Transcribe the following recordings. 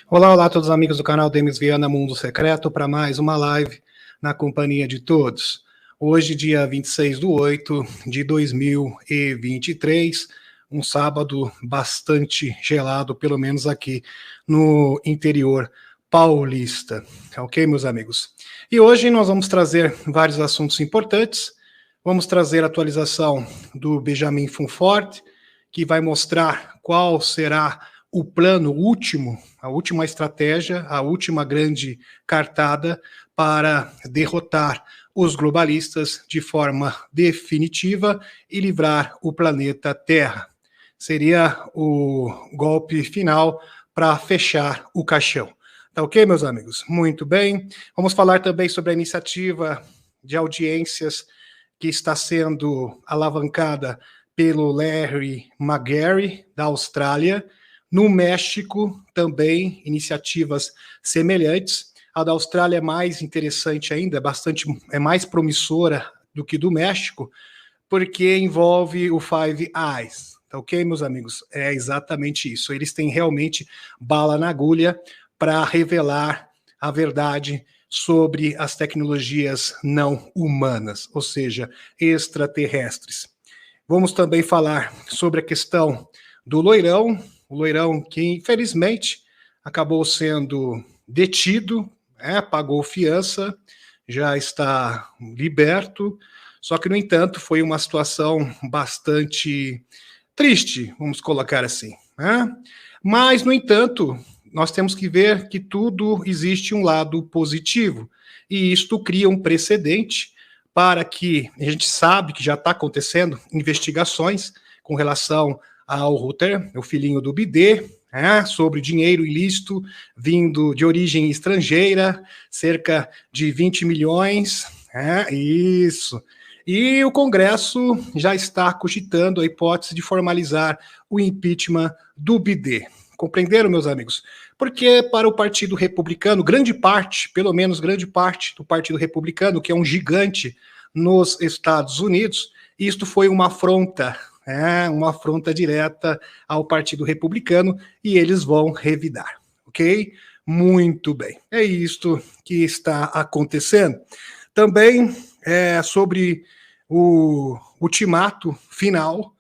Olá, olá a todos os amigos do canal Demis Viana Mundo Secreto para mais uma live na companhia de todos. Hoje, dia 26/8/2023, um sábado bastante gelado, pelo menos aqui no interior paulista. Ok, meus amigos? E hoje nós vamos trazer vários assuntos importantes. Vamos trazer a atualização do Benjamin Fonfort, que vai mostrar qual será o plano último, a última estratégia, a última grande cartada para derrotar os globalistas de forma definitiva e livrar o planeta Terra. Seria o golpe final para fechar o caixão. Tá ok, meus amigos? Muito bem. Vamos falar também sobre a iniciativa de audiências que está sendo alavancada pelo Larry McGarry, da Austrália. No México, também, iniciativas semelhantes. A da Austrália é mais interessante ainda, é mais promissora do que do México, porque envolve o Five Eyes. Tá ok, meus amigos? É exatamente isso. Eles têm realmente bala na agulha para revelar a verdade sobre as tecnologias não humanas, ou seja, extraterrestres. Vamos também falar sobre a questão do loirão, o loirão que, infelizmente, acabou sendo detido, pagou fiança, já está liberto, só que, no entanto, foi uma situação bastante triste, vamos colocar assim. Mas, no entanto, nós temos que ver que tudo existe um lado positivo, e isto cria um precedente para que, a gente sabe que já está acontecendo investigações com relação ao Ruther, o filhinho do Bidê, sobre dinheiro ilícito vindo de origem estrangeira, cerca de 20 milhões, isso. E o Congresso já está cogitando a hipótese de formalizar o impeachment do Bidê. Compreenderam, meus amigos? Porque para o Partido Republicano, grande parte, pelo menos grande parte do Partido Republicano, que é um gigante nos Estados Unidos, isto foi uma afronta direta ao Partido Republicano, e eles vão revidar, ok? Muito bem, é isto que está acontecendo. Também sobre o ultimato final.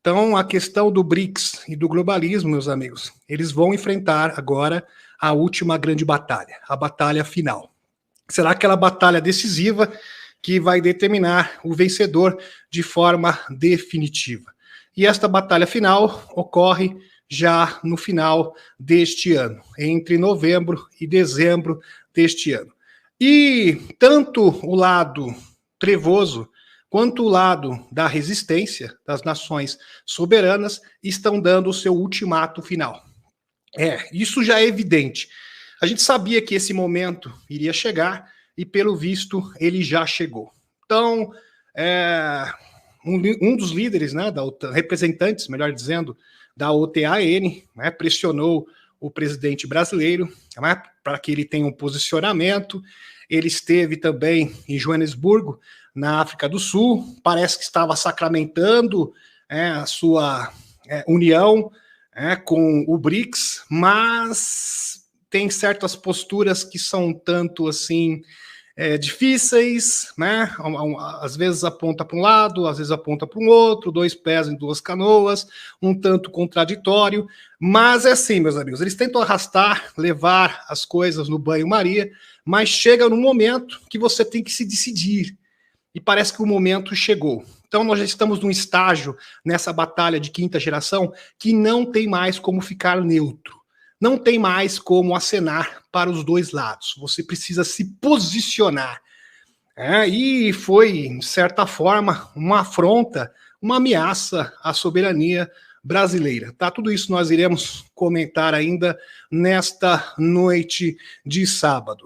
Então, a questão do BRICS e do globalismo, meus amigos, eles vão enfrentar agora a última grande batalha, a batalha final. Será aquela batalha decisiva que vai determinar o vencedor de forma definitiva. E esta batalha final ocorre já no final deste ano, entre novembro e dezembro deste ano. E tanto o lado trevoso quanto o lado da resistência das nações soberanas estão dando o seu ultimato final. Isso já é evidente. A gente sabia que esse momento iria chegar, e pelo visto ele já chegou. Então, um dos líderes, da OTAN, representantes, melhor dizendo, da OTAN, pressionou o presidente brasileiro para que ele tenha um posicionamento. Ele esteve também em Joanesburgo, na África do Sul, parece que estava sacramentando a sua união com o BRICS, mas tem certas posturas que são tanto assim difíceis, às vezes aponta para um lado, às vezes aponta para um outro, dois pés em duas canoas, um tanto contraditório, mas é assim, meus amigos, eles tentam arrastar, levar as coisas no banho-maria, mas chega no momento que você tem que se decidir, e parece que o momento chegou. Então nós já estamos num estágio, nessa batalha de quinta geração, que não tem mais como ficar neutro. Não tem mais como acenar para os dois lados. Você precisa se posicionar. E foi, de certa forma, uma afronta, uma ameaça à soberania brasileira. Tudo isso nós iremos comentar ainda nesta noite de sábado.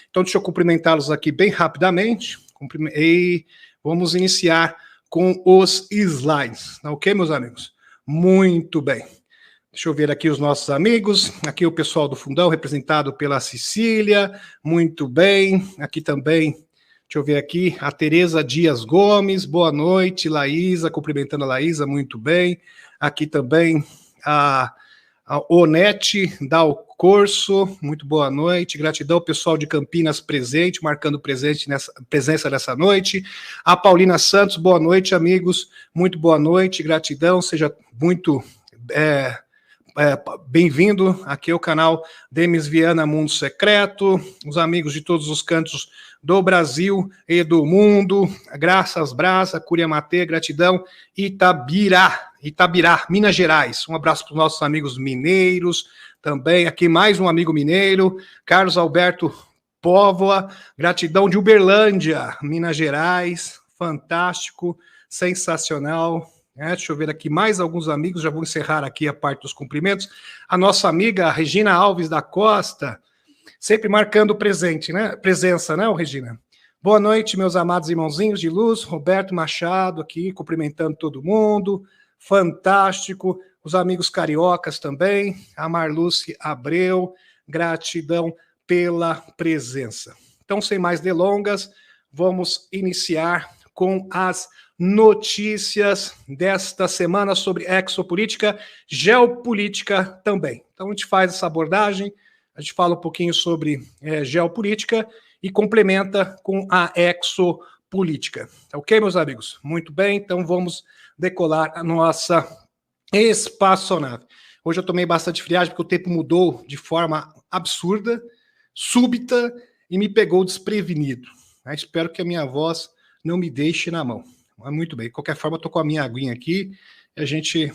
Então deixa eu cumprimentá-los aqui bem rapidamente. E vamos iniciar com os slides. Tá ok, meus amigos? Muito bem. Deixa eu ver aqui os nossos amigos. Aqui o pessoal do Fundão, representado pela Cecília. Muito bem. Aqui também, deixa eu ver aqui, a Tereza Dias Gomes. Boa noite, Laísa, cumprimentando a Laísa, muito bem. Aqui também a Onete Dal Corso, muito boa noite. Gratidão, pessoal de Campinas presente, marcando presença nessa noite. A Paulina Santos, boa noite, amigos. Muito boa noite, gratidão. Seja muito bem-vindo aqui ao canal Demis Viana Mundo Secreto, os amigos de todos os cantos do Brasil e do mundo, Graças Brasa, Curiamatê, gratidão, Itabirá, Minas Gerais, um abraço para os nossos amigos mineiros, também aqui mais um amigo mineiro, Carlos Alberto Póvoa, gratidão de Uberlândia, Minas Gerais, fantástico, sensacional. Deixa eu ver aqui mais alguns amigos, já vou encerrar aqui a parte dos cumprimentos. A nossa amiga Regina Alves da Costa, sempre marcando presença, né, Regina? Boa noite, meus amados irmãozinhos de luz. Roberto Machado aqui, cumprimentando todo mundo. Fantástico. Os amigos cariocas também. A Marluce Abreu, gratidão pela presença. Então, sem mais delongas, vamos iniciar com as notícias desta semana sobre exopolítica, geopolítica também. Então, a gente faz essa abordagem, a gente fala um pouquinho sobre geopolítica e complementa com a exopolítica. Ok, meus amigos? Muito bem, então vamos decolar a nossa espaçonave. Hoje eu tomei bastante friagem porque o tempo mudou de forma absurda, súbita e me pegou desprevenido. Espero que a minha voz não me deixe na mão. Muito bem, de qualquer forma, eu estou com a minha aguinha aqui, e a gente,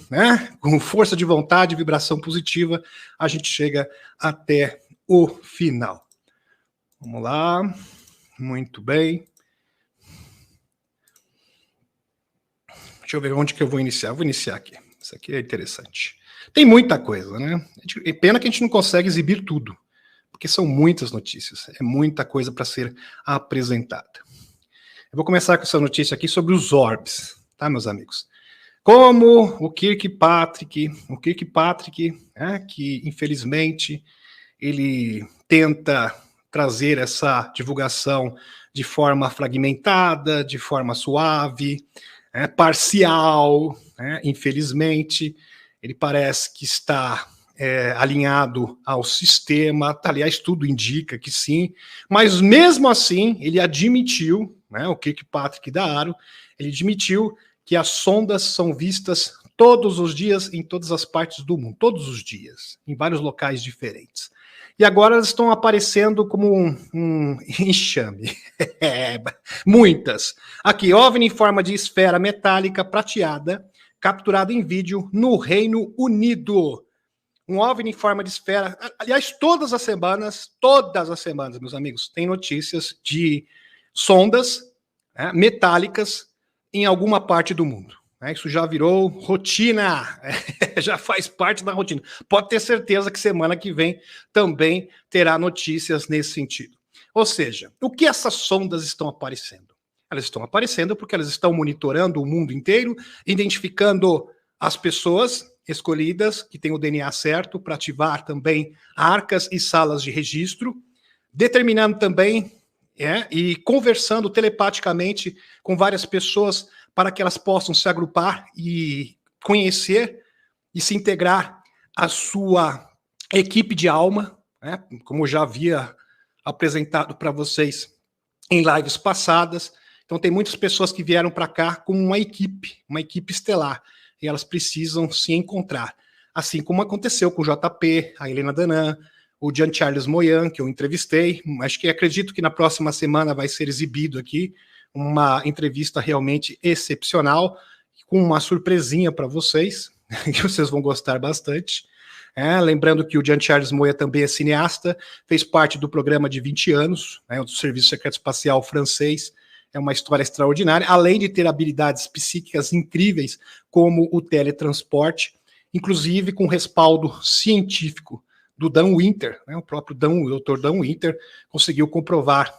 com força de vontade, vibração positiva, a gente chega até o final. Vamos lá, muito bem. Deixa eu ver onde que eu vou iniciar. Vou iniciar aqui, isso aqui é interessante. Tem muita coisa, né? É pena que a gente não consegue exibir tudo, porque são muitas notícias, é muita coisa para ser apresentada. Eu vou começar com essa notícia aqui sobre os orbes, tá, meus amigos? Como o Kirkpatrick, que infelizmente ele tenta trazer essa divulgação de forma fragmentada, de forma suave, parcial, infelizmente, ele parece que está alinhado ao sistema, aliás, tudo indica que sim, mas mesmo assim ele admitiu, o Kirkpatrick da Aro, ele admitiu que as sondas são vistas todos os dias em todas as partes do mundo, todos os dias, em vários locais diferentes. E agora elas estão aparecendo como um enxame. Muitas. Aqui, OVNI em forma de esfera metálica prateada, capturada em vídeo no Reino Unido. Um OVNI em forma de esfera. Aliás, todas as semanas, meus amigos, tem notícias de sondas metálicas em alguma parte do mundo. Isso já virou rotina, já faz parte da rotina. Pode ter certeza que semana que vem também terá notícias nesse sentido. Ou seja, o que essas sondas estão aparecendo? Elas estão aparecendo porque elas estão monitorando o mundo inteiro, identificando as pessoas escolhidas, que têm o DNA certo, para ativar também arcas e salas de registro, determinando também e conversando telepaticamente com várias pessoas para que elas possam se agrupar e conhecer e se integrar à sua equipe de alma, como eu já havia apresentado para vocês em lives passadas. Então tem muitas pessoas que vieram para cá como uma equipe estelar, e elas precisam se encontrar. Assim como aconteceu com o JP, a Helena Danan, o Jean Charles Moyan, que eu entrevistei, acho que acredito que na próxima semana vai ser exibido aqui uma entrevista realmente excepcional, com uma surpresinha para vocês, que vocês vão gostar bastante. Lembrando que o Jean Charles Moya também é cineasta, fez parte do programa de 20 anos, do Serviço Secreto Espacial francês. É uma história extraordinária, além de ter habilidades psíquicas incríveis, como o teletransporte, inclusive com respaldo científico do Dan Winter, o próprio Dr. Dan Winter conseguiu comprovar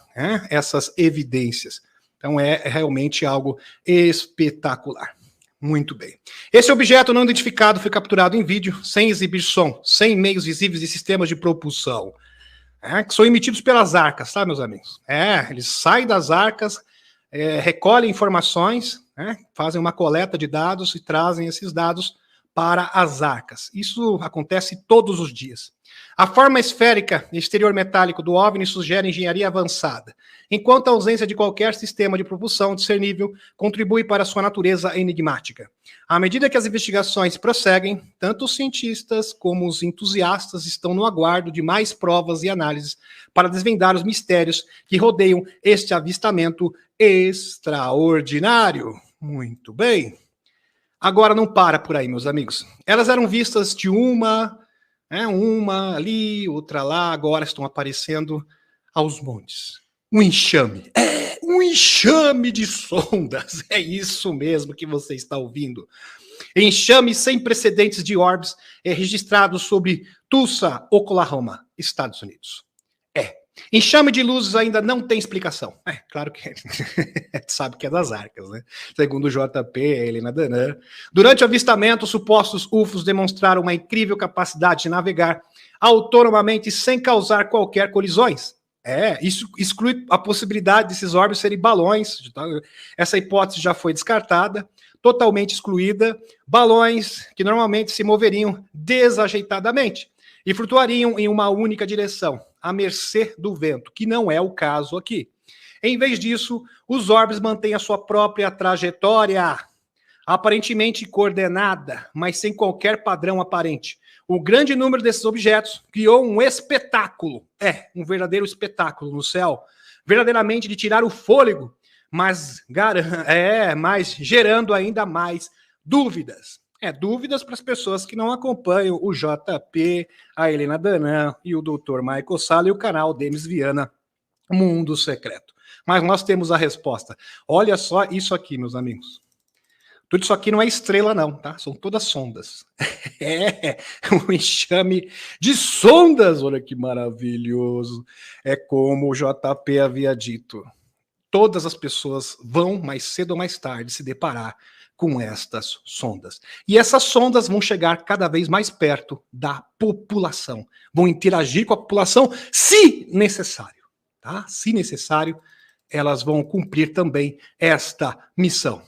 essas evidências. Então é realmente algo espetacular. Muito bem. Esse objeto não identificado foi capturado em vídeo, sem exibir som, sem meios visíveis de sistemas de propulsão, que são emitidos pelas arcas, tá, meus amigos? Eles saem das arcas, recolhem informações, fazem uma coleta de dados e trazem esses dados para as arcas. Isso acontece todos os dias. A forma esférica e exterior metálico do OVNI sugere engenharia avançada, enquanto a ausência de qualquer sistema de propulsão discernível contribui para sua natureza enigmática. À medida que as investigações prosseguem, tanto os cientistas como os entusiastas estão no aguardo de mais provas e análises para desvendar os mistérios que rodeiam este avistamento extraordinário. Muito bem. Agora não para por aí, meus amigos. Elas eram vistas de uma ali, outra lá, agora estão aparecendo aos montes. Um enxame. Um enxame de sondas. É isso mesmo que você está ouvindo. Enxame sem precedentes de orbes é registrado sobre Tulsa, Oklahoma, Estados Unidos. Enxame de luzes ainda não tem explicação. Claro que sabe que é das arcas, né? Segundo o JP, Helena Danan. Durante o avistamento, os supostos UFOs demonstraram uma incrível capacidade de navegar autonomamente sem causar qualquer colisões. Isso exclui a possibilidade desses orbes serem balões. Essa hipótese já foi descartada, totalmente excluída. Balões que normalmente se moveriam desajeitadamente e flutuariam em uma única direção, à mercê do vento, que não é o caso aqui. Em vez disso, os orbes mantêm a sua própria trajetória, aparentemente coordenada, mas sem qualquer padrão aparente. O grande número desses objetos criou um espetáculo, um verdadeiro espetáculo no céu, verdadeiramente de tirar o fôlego, mas gerando ainda mais dúvidas. Dúvidas para as pessoas que não acompanham o JP, a Helena Danan e o Dr. Michael Sala e o canal Denis Viana, Mundo Secreto. Mas nós temos a resposta. Olha só isso aqui, meus amigos. Tudo isso aqui não é estrela, não, tá? São todas sondas. Um enxame de sondas. Olha que maravilhoso. É como o JP havia dito. Todas as pessoas vão, mais cedo ou mais tarde, se deparar com estas sondas. E essas sondas vão chegar cada vez mais perto da população. Vão interagir com a população, se necessário. Tá? Se necessário, elas vão cumprir também esta missão.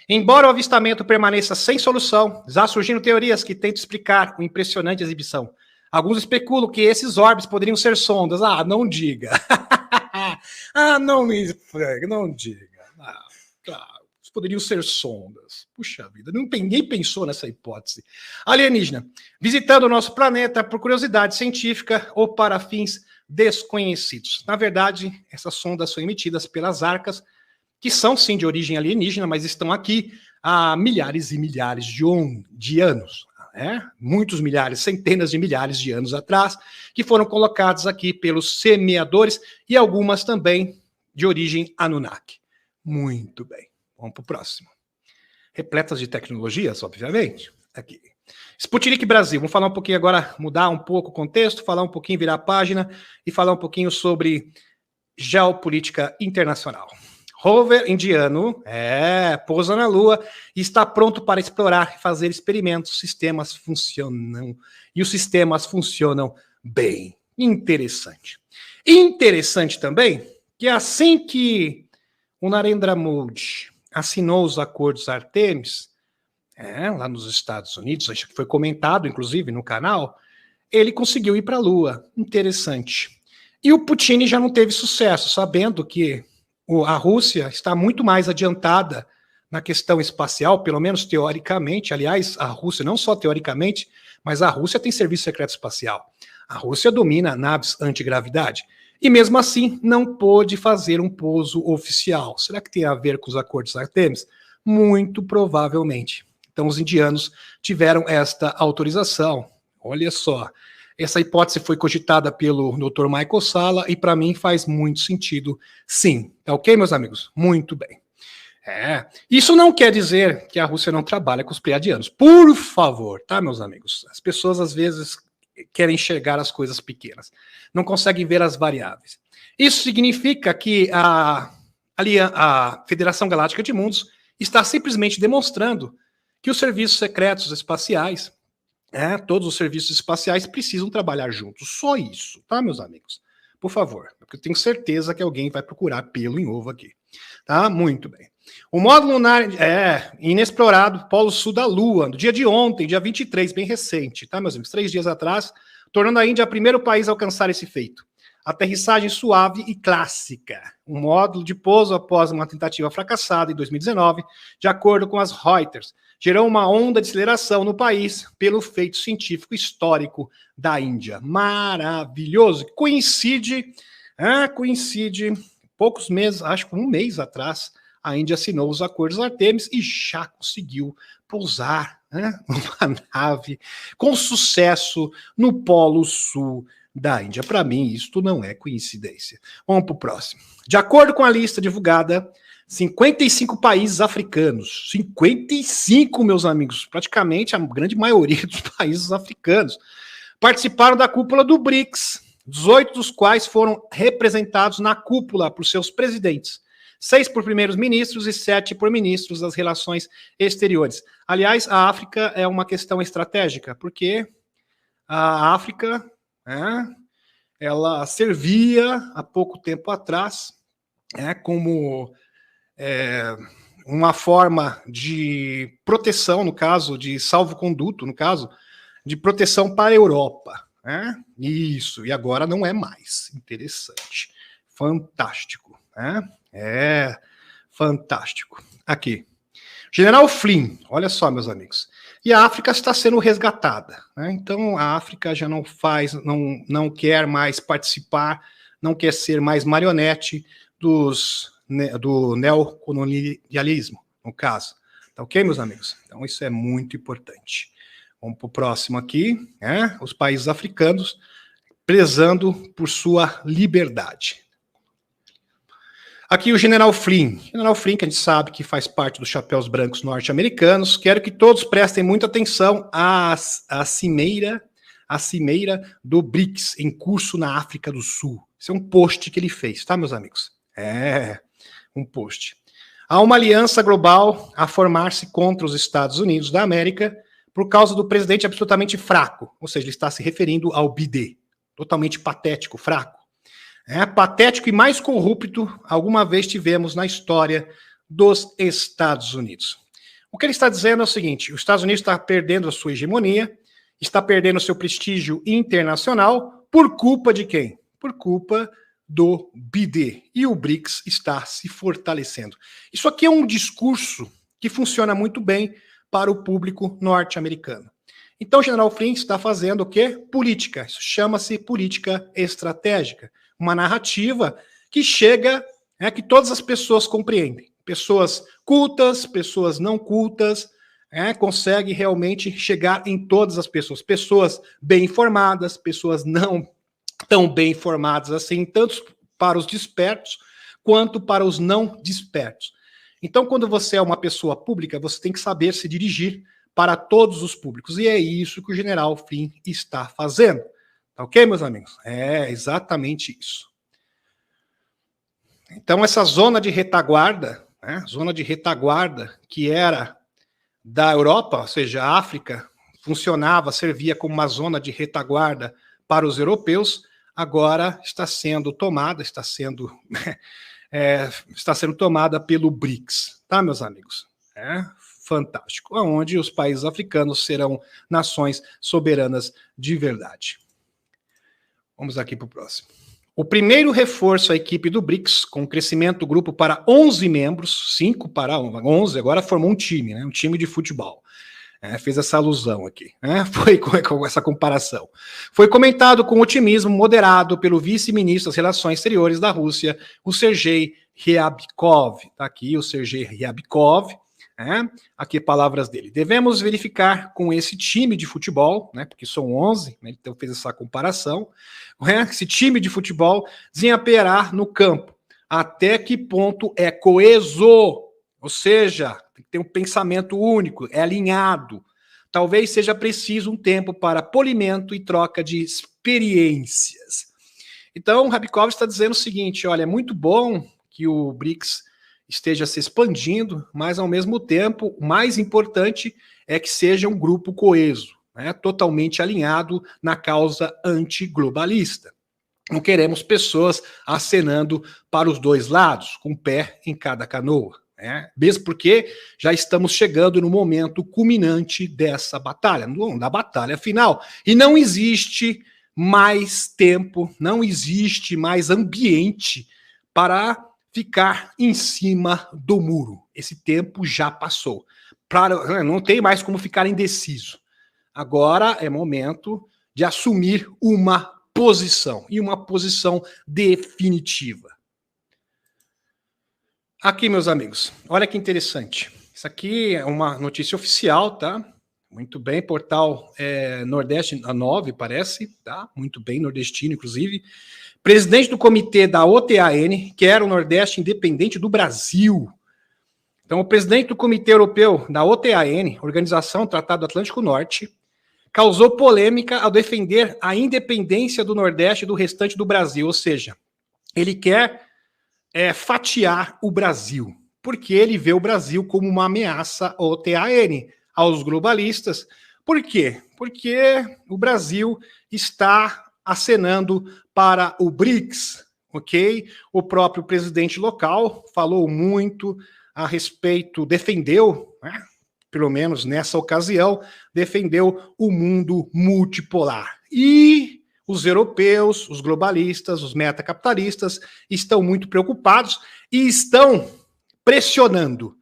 Embora o avistamento permaneça sem solução, já surgiram teorias que tentam explicar a impressionante exibição. Alguns especulam que esses orbes poderiam ser sondas. Não diga. Não diga. Poderiam ser sondas. Puxa vida, ninguém pensou nessa hipótese. Alienígena, visitando o nosso planeta por curiosidade científica ou para fins desconhecidos. Na verdade, essas sondas são emitidas pelas arcas, que são sim de origem alienígena, mas estão aqui há milhares e milhares de anos. Muitos milhares, centenas de milhares de anos atrás, que foram colocados aqui pelos semeadores e algumas também de origem Anunnaki. Muito bem. Vamos para o próximo. Repletas de tecnologias, obviamente. Aqui. Sputnik Brasil. Vamos falar um pouquinho agora, mudar um pouco o contexto, falar um pouquinho, virar a página e falar um pouquinho sobre geopolítica internacional. Rover indiano pousa na Lua e está pronto para explorar e fazer experimentos. Os sistemas funcionam. E os sistemas funcionam bem. Interessante. Interessante também que assim que o Narendra Modi assinou os acordos Artemis, lá nos Estados Unidos, acho que foi comentado, inclusive, no canal, ele conseguiu ir para a Lua. Interessante. E o Putin já não teve sucesso, sabendo que a Rússia está muito mais adiantada na questão espacial, pelo menos teoricamente. Aliás, a Rússia, não só teoricamente, mas a Rússia tem serviço secreto espacial. A Rússia domina naves antigravidade. E mesmo assim, não pôde fazer um pouso oficial. Será que tem a ver com os acordos Artemis? Muito provavelmente. Então, os indianos tiveram esta autorização. Olha só, essa hipótese foi cogitada pelo Dr. Michael Sala e, para mim, faz muito sentido, sim. Tá ok, meus amigos? Muito bem. Isso não quer dizer que a Rússia não trabalha com os pleiadianos. Por favor, tá, meus amigos? As pessoas, às vezes, querem enxergar as coisas pequenas. Não conseguem ver as variáveis. Isso significa que ali a Federação Galáctica de Mundos está simplesmente demonstrando que os serviços secretos espaciais, todos os serviços espaciais precisam trabalhar juntos. Só isso, tá, meus amigos? Por favor, porque eu tenho certeza que alguém vai procurar pelo em ovo aqui. Tá? Muito bem. O módulo lunar inexplorado, Polo Sul da Lua, no dia de ontem, dia 23, bem recente, tá, meus amigos? 3 dias atrás, tornando a Índia o primeiro país a alcançar esse feito. Aterrissagem suave e clássica. Um módulo de pouso após uma tentativa fracassada em 2019, de acordo com as Reuters, gerou uma onda de aceleração no país pelo feito científico histórico da Índia. Maravilhoso. Coincide poucos meses, acho que um mês atrás, a Índia assinou os acordos Artemis e já conseguiu pousar uma nave com sucesso no Polo Sul da Índia. Para mim, isto não é coincidência. Vamos para o próximo. De acordo com a lista divulgada, 55 países africanos, 55, meus amigos, praticamente a grande maioria dos países africanos, participaram da cúpula do BRICS, 18 dos quais foram representados na cúpula por seus presidentes, 6 por primeiros ministros e 7 por ministros das relações exteriores. Aliás, a África é uma questão estratégica, porque a África, ela servia há pouco tempo atrás como uma forma de proteção, no caso, de salvo-conduto, no caso, de proteção para a Europa. Isso, e agora não é mais. Interessante. Fantástico. Fantástico. Aqui. General Flynn, olha só, meus amigos. E a África está sendo resgatada. Então, a África já não quer mais participar, não quer ser mais marionete do neocolonialismo, no caso. Tá ok, meus amigos? Então, isso é muito importante. Vamos para o próximo aqui. Os países africanos prezando por sua liberdade. Aqui o General Flynn. General Flynn, que a gente sabe que faz parte dos chapéus brancos norte-americanos. Quero que todos prestem muita atenção à cimeira do BRICS em curso na África do Sul. Esse é um post que ele fez, tá, meus amigos? Um post. Há uma aliança global a formar-se contra os Estados Unidos da América por causa do presidente absolutamente fraco. Ou seja, ele está se referindo ao BID. Totalmente patético, fraco. Patético e mais corrupto alguma vez tivemos na história dos Estados Unidos. O que ele está dizendo é o seguinte: os Estados Unidos está perdendo a sua hegemonia, está perdendo o seu prestígio internacional por culpa de quem? Por culpa do BID. E o BRICS está se fortalecendo. Isso aqui é um discurso que funciona muito bem para o público norte-americano. Então o General Flynn está fazendo o quê? Política. Isso chama-se política estratégica. Uma narrativa que chega, que todas as pessoas compreendem. Pessoas cultas, pessoas não cultas, consegue realmente chegar em todas as pessoas. Pessoas bem informadas, pessoas não tão bem informadas assim, tanto para os despertos quanto para os não despertos. Então, quando você é uma pessoa pública, você tem que saber se dirigir para todos os públicos. E é isso que o General Flynn está fazendo. Tá ok, meus amigos? É exatamente isso. Então, essa zona de retaguarda, que era da Europa, ou seja, a África, servia como uma zona de retaguarda para os europeus, agora está sendo tomada pelo BRICS, tá, meus amigos? Fantástico. Onde os países africanos serão nações soberanas de verdade. Vamos aqui para o próximo. O primeiro reforço à equipe do BRICS, com o crescimento do grupo para 11 membros, 5 para 11, agora formou um time, um time de futebol. Fez essa alusão aqui, foi com essa comparação. Foi comentado com otimismo moderado pelo vice-ministro das Relações Exteriores da Rússia, o Sergei Ryabkov. Está aqui o Sergei Ryabkov. Aqui palavras dele. Devemos verificar com esse time de futebol, porque são 11, então fez essa comparação, esse time de futebol desempenhará no campo. Até que ponto é coeso? Ou seja, tem que ter um pensamento único, é alinhado. Talvez seja preciso um tempo para polimento e troca de experiências. Então, o Ryabkov está dizendo o seguinte: olha, é muito bom que o BRICS esteja se expandindo, mas ao mesmo tempo, o mais importante é que seja um grupo coeso, né, totalmente alinhado na causa antiglobalista. Não queremos pessoas acenando para os dois lados, com o pé em cada canoa. Mesmo porque já estamos chegando no momento culminante dessa batalha, da batalha final. E não existe mais tempo, não existe mais ambiente para ficar em cima do muro. Esse tempo já passou. Não tem mais como ficar indeciso. Agora é momento de assumir uma posição, e uma posição definitiva. Aqui, meus amigos, olha que interessante. Isso aqui é uma notícia oficial, tá? Muito bem, portal Nordeste 9, parece, tá? Muito bem, nordestino, inclusive. Presidente do comitê da OTAN quer o Nordeste independente do Brasil. Então, o presidente do Comitê Europeu da OTAN, Organização Tratado Atlântico Norte, causou polêmica ao defender a independência do Nordeste do restante do Brasil, ou seja, ele quer fatiar o Brasil, porque ele vê o Brasil como uma ameaça ao OTAN, aos globalistas. Por quê? Porque o Brasil está acenando para o BRICS, ok? O próprio presidente local falou muito a respeito, defendeu, né, pelo menos nessa ocasião, defendeu o mundo multipolar. E os europeus, os globalistas, os metacapitalistas estão muito preocupados e estão pressionando.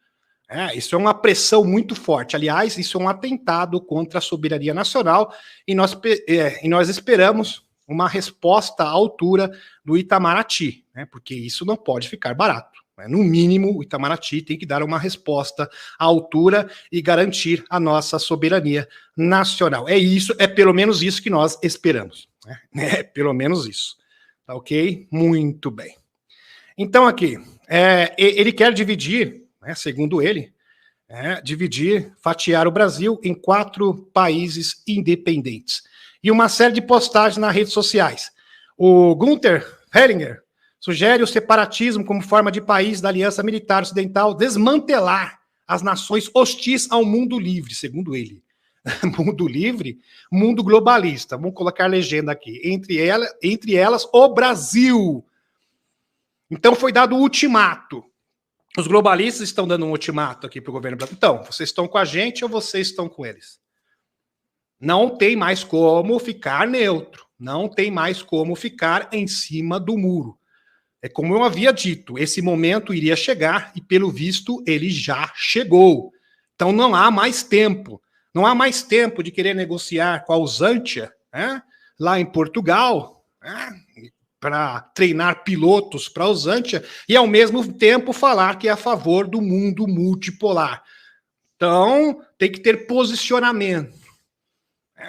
Isso é uma pressão muito forte. Aliás, isso é um atentado contra a soberania nacional e nós esperamos uma resposta à altura do Itamaraty, né, porque isso não pode ficar barato. No mínimo, o Itamaraty tem que dar uma resposta à altura e garantir a nossa soberania nacional. É pelo menos isso que nós esperamos. É pelo menos isso. Tá ok? Muito bem. Então, aqui, ele quer dividir, né, segundo ele, fatiar o Brasil em 4 países independentes. E uma série de postagens nas redes sociais. O Gunther Hellinger sugere o separatismo como forma de país da Aliança Militar Ocidental desmantelar as nações hostis ao mundo livre, segundo ele. Mundo livre, mundo globalista. Vamos colocar legenda aqui. Entre elas, o Brasil. Então foi dado o ultimato. Os globalistas estão dando um ultimato aqui para o governo brasileiro. Então, vocês estão com a gente ou vocês estão com eles? Não tem mais como ficar neutro. Não tem mais como ficar em cima do muro. É como eu havia dito, esse momento iria chegar e, pelo visto, ele já chegou. Então não há mais tempo. Não há mais tempo de querer negociar com a Usantia, lá em Portugal, para treinar pilotos para a Usantia, e ao mesmo tempo falar que é a favor do mundo multipolar. Então tem que ter posicionamento.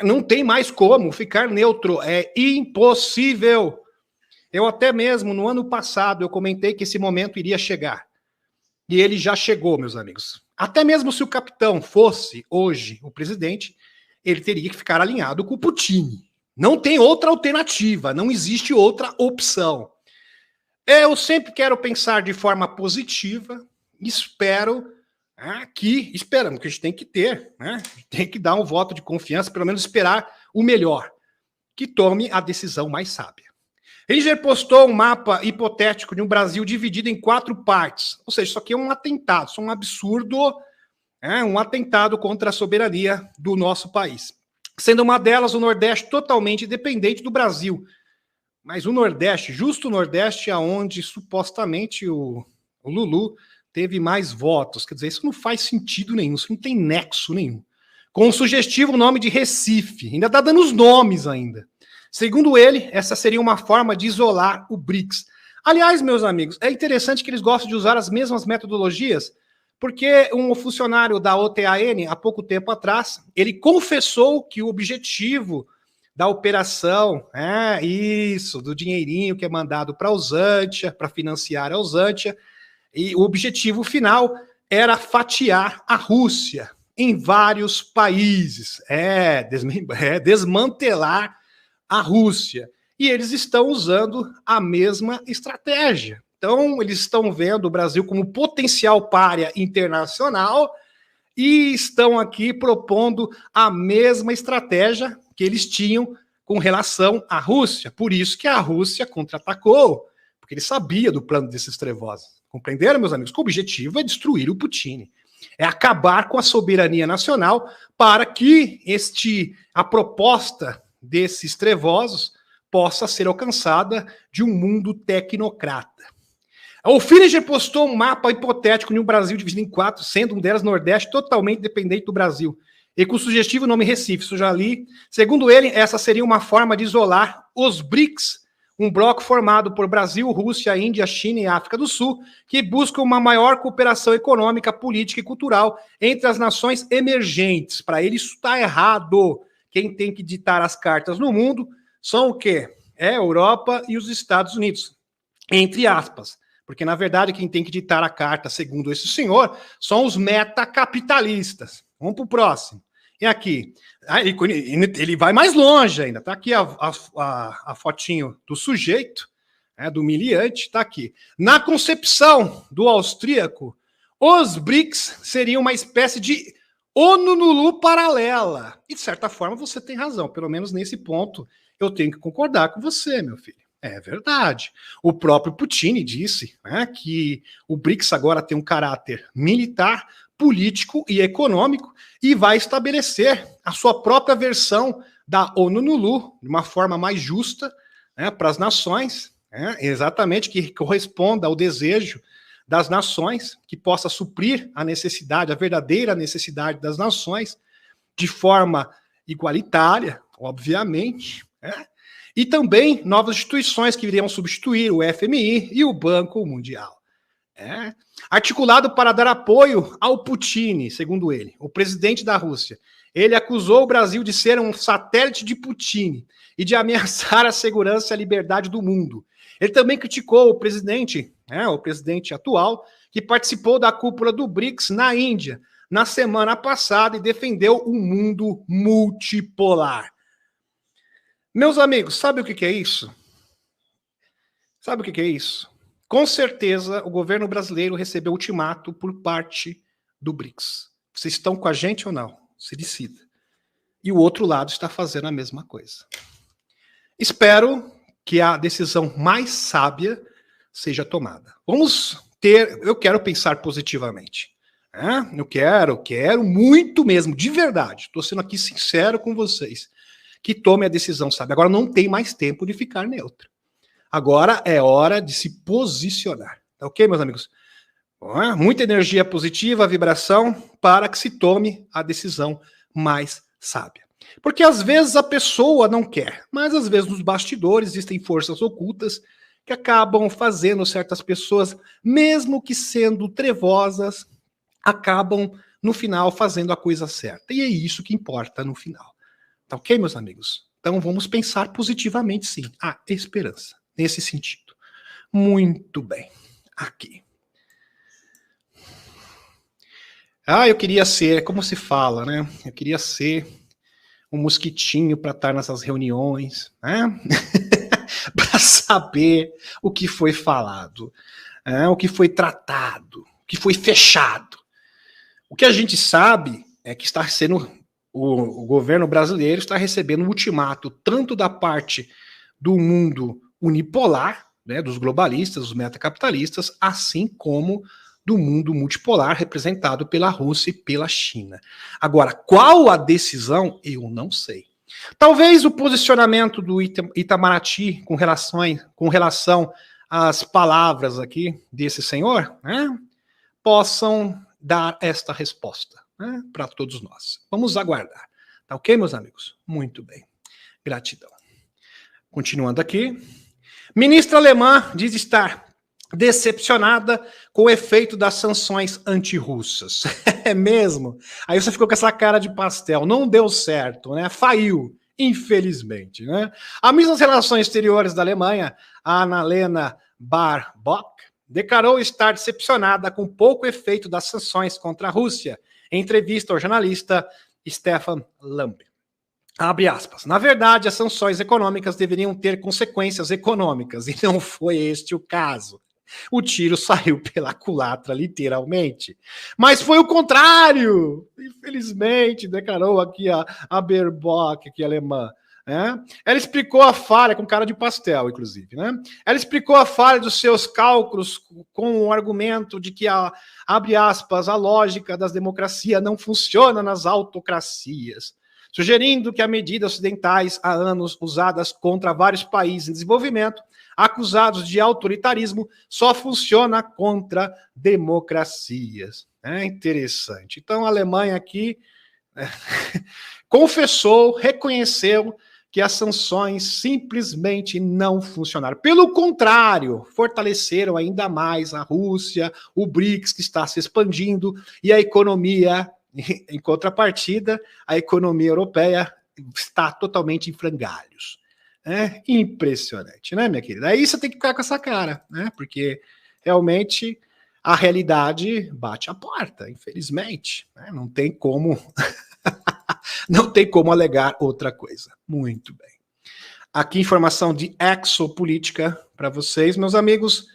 Não tem mais como ficar neutro. É impossível. Eu até mesmo, no ano passado, eu comentei que esse momento iria chegar. E ele já chegou, meus amigos. Até mesmo se o capitão fosse, hoje, o presidente, ele teria que ficar alinhado com o Putin. Não tem outra alternativa, não existe outra opção. Eu sempre quero pensar de forma positiva, esperamos que a gente tem que ter, tem que dar um voto de confiança, pelo menos esperar o melhor, que tome a decisão mais sábia. Hellinger postou um mapa hipotético de um Brasil dividido em 4 partes. Ou seja, isso aqui é um atentado, isso é um absurdo, um atentado contra a soberania do nosso país. Sendo uma delas o Nordeste totalmente independente do Brasil. Mas o Nordeste, justo o Nordeste, aonde supostamente o Lulu teve mais votos. Quer dizer, isso não faz sentido nenhum, isso não tem nexo nenhum. Com o sugestivo nome de Recife, ainda está dando os nomes ainda. Segundo ele, essa seria uma forma de isolar o BRICS. Aliás, meus amigos, é interessante que eles gostam de usar as mesmas metodologias, porque um funcionário da OTAN, há pouco tempo atrás, ele confessou que o objetivo da operação, do dinheirinho que é mandado para a Usantia, para financiar a Usantia, e o objetivo final era fatiar a Rússia em vários países, desmantelar a Rússia. E eles estão usando a mesma estratégia. Então, eles estão vendo o Brasil como potencial pária internacional e estão aqui propondo a mesma estratégia que eles tinham com relação à Rússia. Por isso que a Rússia contra-atacou, porque ele sabia do plano desses trevosos. Compreenderam, meus amigos? Que o objetivo é destruir o Putin. É acabar com a soberania nacional para que a proposta desses trevosos possa ser alcançada de um mundo tecnocrata. O Fininger postou um mapa hipotético de um Brasil dividido em 4, sendo um delas Nordeste totalmente dependente do Brasil, e com o sugestivo nome Recife, isso eu já li. Segundo ele, essa seria uma forma de isolar os BRICS, um bloco formado por Brasil, Rússia, Índia, China e África do Sul, que busca uma maior cooperação econômica, política e cultural entre as nações emergentes. Para ele, isso está errado. Quem tem que ditar as cartas no mundo são o quê? É a Europa e os Estados Unidos, entre aspas. Porque, na verdade, quem tem que ditar a carta, segundo esse senhor, são os metacapitalistas. Vamos para o próximo. E aqui, ele vai mais longe ainda. Está aqui a fotinho do sujeito, do miliante, está aqui. Na concepção do austríaco, os BRICS seriam uma espécie de ONU paralela. E, de certa forma, você tem razão. Pelo menos nesse ponto, eu tenho que concordar com você, meu filho. É verdade. O próprio Putin disse que o BRICS agora tem um caráter militar, político e econômico e vai estabelecer a sua própria versão da ONU de uma forma mais justa para as nações, exatamente, que corresponda ao desejo das nações, que possa suprir a necessidade, a verdadeira necessidade das nações, de forma igualitária, obviamente, e também novas instituições que iriam substituir o FMI e o Banco Mundial. Articulado para dar apoio ao Putin, segundo ele, o presidente da Rússia. Ele acusou o Brasil de ser um satélite de Putin e de ameaçar a segurança e a liberdade do mundo. Ele também criticou o presidente atual, que participou da cúpula do BRICS na Índia na semana passada e defendeu um mundo multipolar. Meus amigos, sabe o que é isso? Sabe o que é isso? Com certeza, o governo brasileiro recebeu ultimato por parte do BRICS. Vocês estão com a gente ou não? Se decida. E o outro lado está fazendo a mesma coisa. Espero que a decisão mais sábia seja tomada. Eu quero pensar positivamente. Eu quero muito mesmo, de verdade. Estou sendo aqui sincero com vocês. Que tome a decisão, sabe? Agora não tem mais tempo de ficar neutro. Agora é hora de se posicionar. Tá ok, meus amigos? Muita energia positiva, vibração, para que se tome a decisão mais sábia. Porque às vezes a pessoa não quer, mas às vezes nos bastidores existem forças ocultas que acabam fazendo certas pessoas, mesmo que sendo trevosas, acabam no final fazendo a coisa certa. E é isso que importa no final. Tá ok, meus amigos? Então vamos pensar positivamente, sim. Há esperança nesse sentido. Muito bem. Aqui. Eu queria ser, como se fala, né? Eu queria ser um mosquitinho para estar nessas reuniões, né? Para saber o que foi falado, o que foi tratado, o que foi fechado. O que a gente sabe é que está sendo... O governo brasileiro está recebendo um ultimato tanto da parte do mundo unipolar, dos globalistas, dos metacapitalistas, assim como do mundo multipolar representado pela Rússia e pela China. Agora, qual a decisão? Eu não sei. Talvez o posicionamento do Itamaraty com relação às palavras aqui desse senhor, possam dar esta resposta. Para todos nós. Vamos aguardar. Tá ok, meus amigos? Muito bem. Gratidão. Continuando aqui. Ministra alemã diz estar decepcionada com o efeito das sanções antirrussas. É mesmo? Aí você ficou com essa cara de pastel. Não deu certo, né? Faiu, infelizmente, né? A ministra das Relações Exteriores da Alemanha, Annalena Baerbock, declarou estar decepcionada com pouco efeito das sanções contra a Rússia. Em entrevista ao jornalista Stefan Lampe. Abre aspas. Na verdade, as sanções econômicas deveriam ter consequências econômicas, e não foi este o caso. O tiro saiu pela culatra, literalmente. Mas foi o contrário, infelizmente, declarou aqui a Baerbock, aqui alemã. Né? Ela explicou a falha, com cara de pastel, inclusive. Né? Ela explicou a falha dos seus cálculos com o argumento de que, abre aspas, a lógica das democracias não funciona nas autocracias, sugerindo que a medidas ocidentais há anos usadas contra vários países em desenvolvimento acusados de autoritarismo só funciona contra democracias. É interessante. Então, a Alemanha aqui confessou, reconheceu que as sanções simplesmente não funcionaram. Pelo contrário, fortaleceram ainda mais a Rússia, o BRICS, que está se expandindo, e a economia, em contrapartida, a economia europeia está totalmente em frangalhos. É impressionante, né, minha querida? Aí você tem que ficar com essa cara, né? Porque realmente a realidade bate a porta, infelizmente. Né? Não tem como, não tem como alegar outra coisa. Muito bem. Aqui informação de exopolítica para vocês, meus amigos.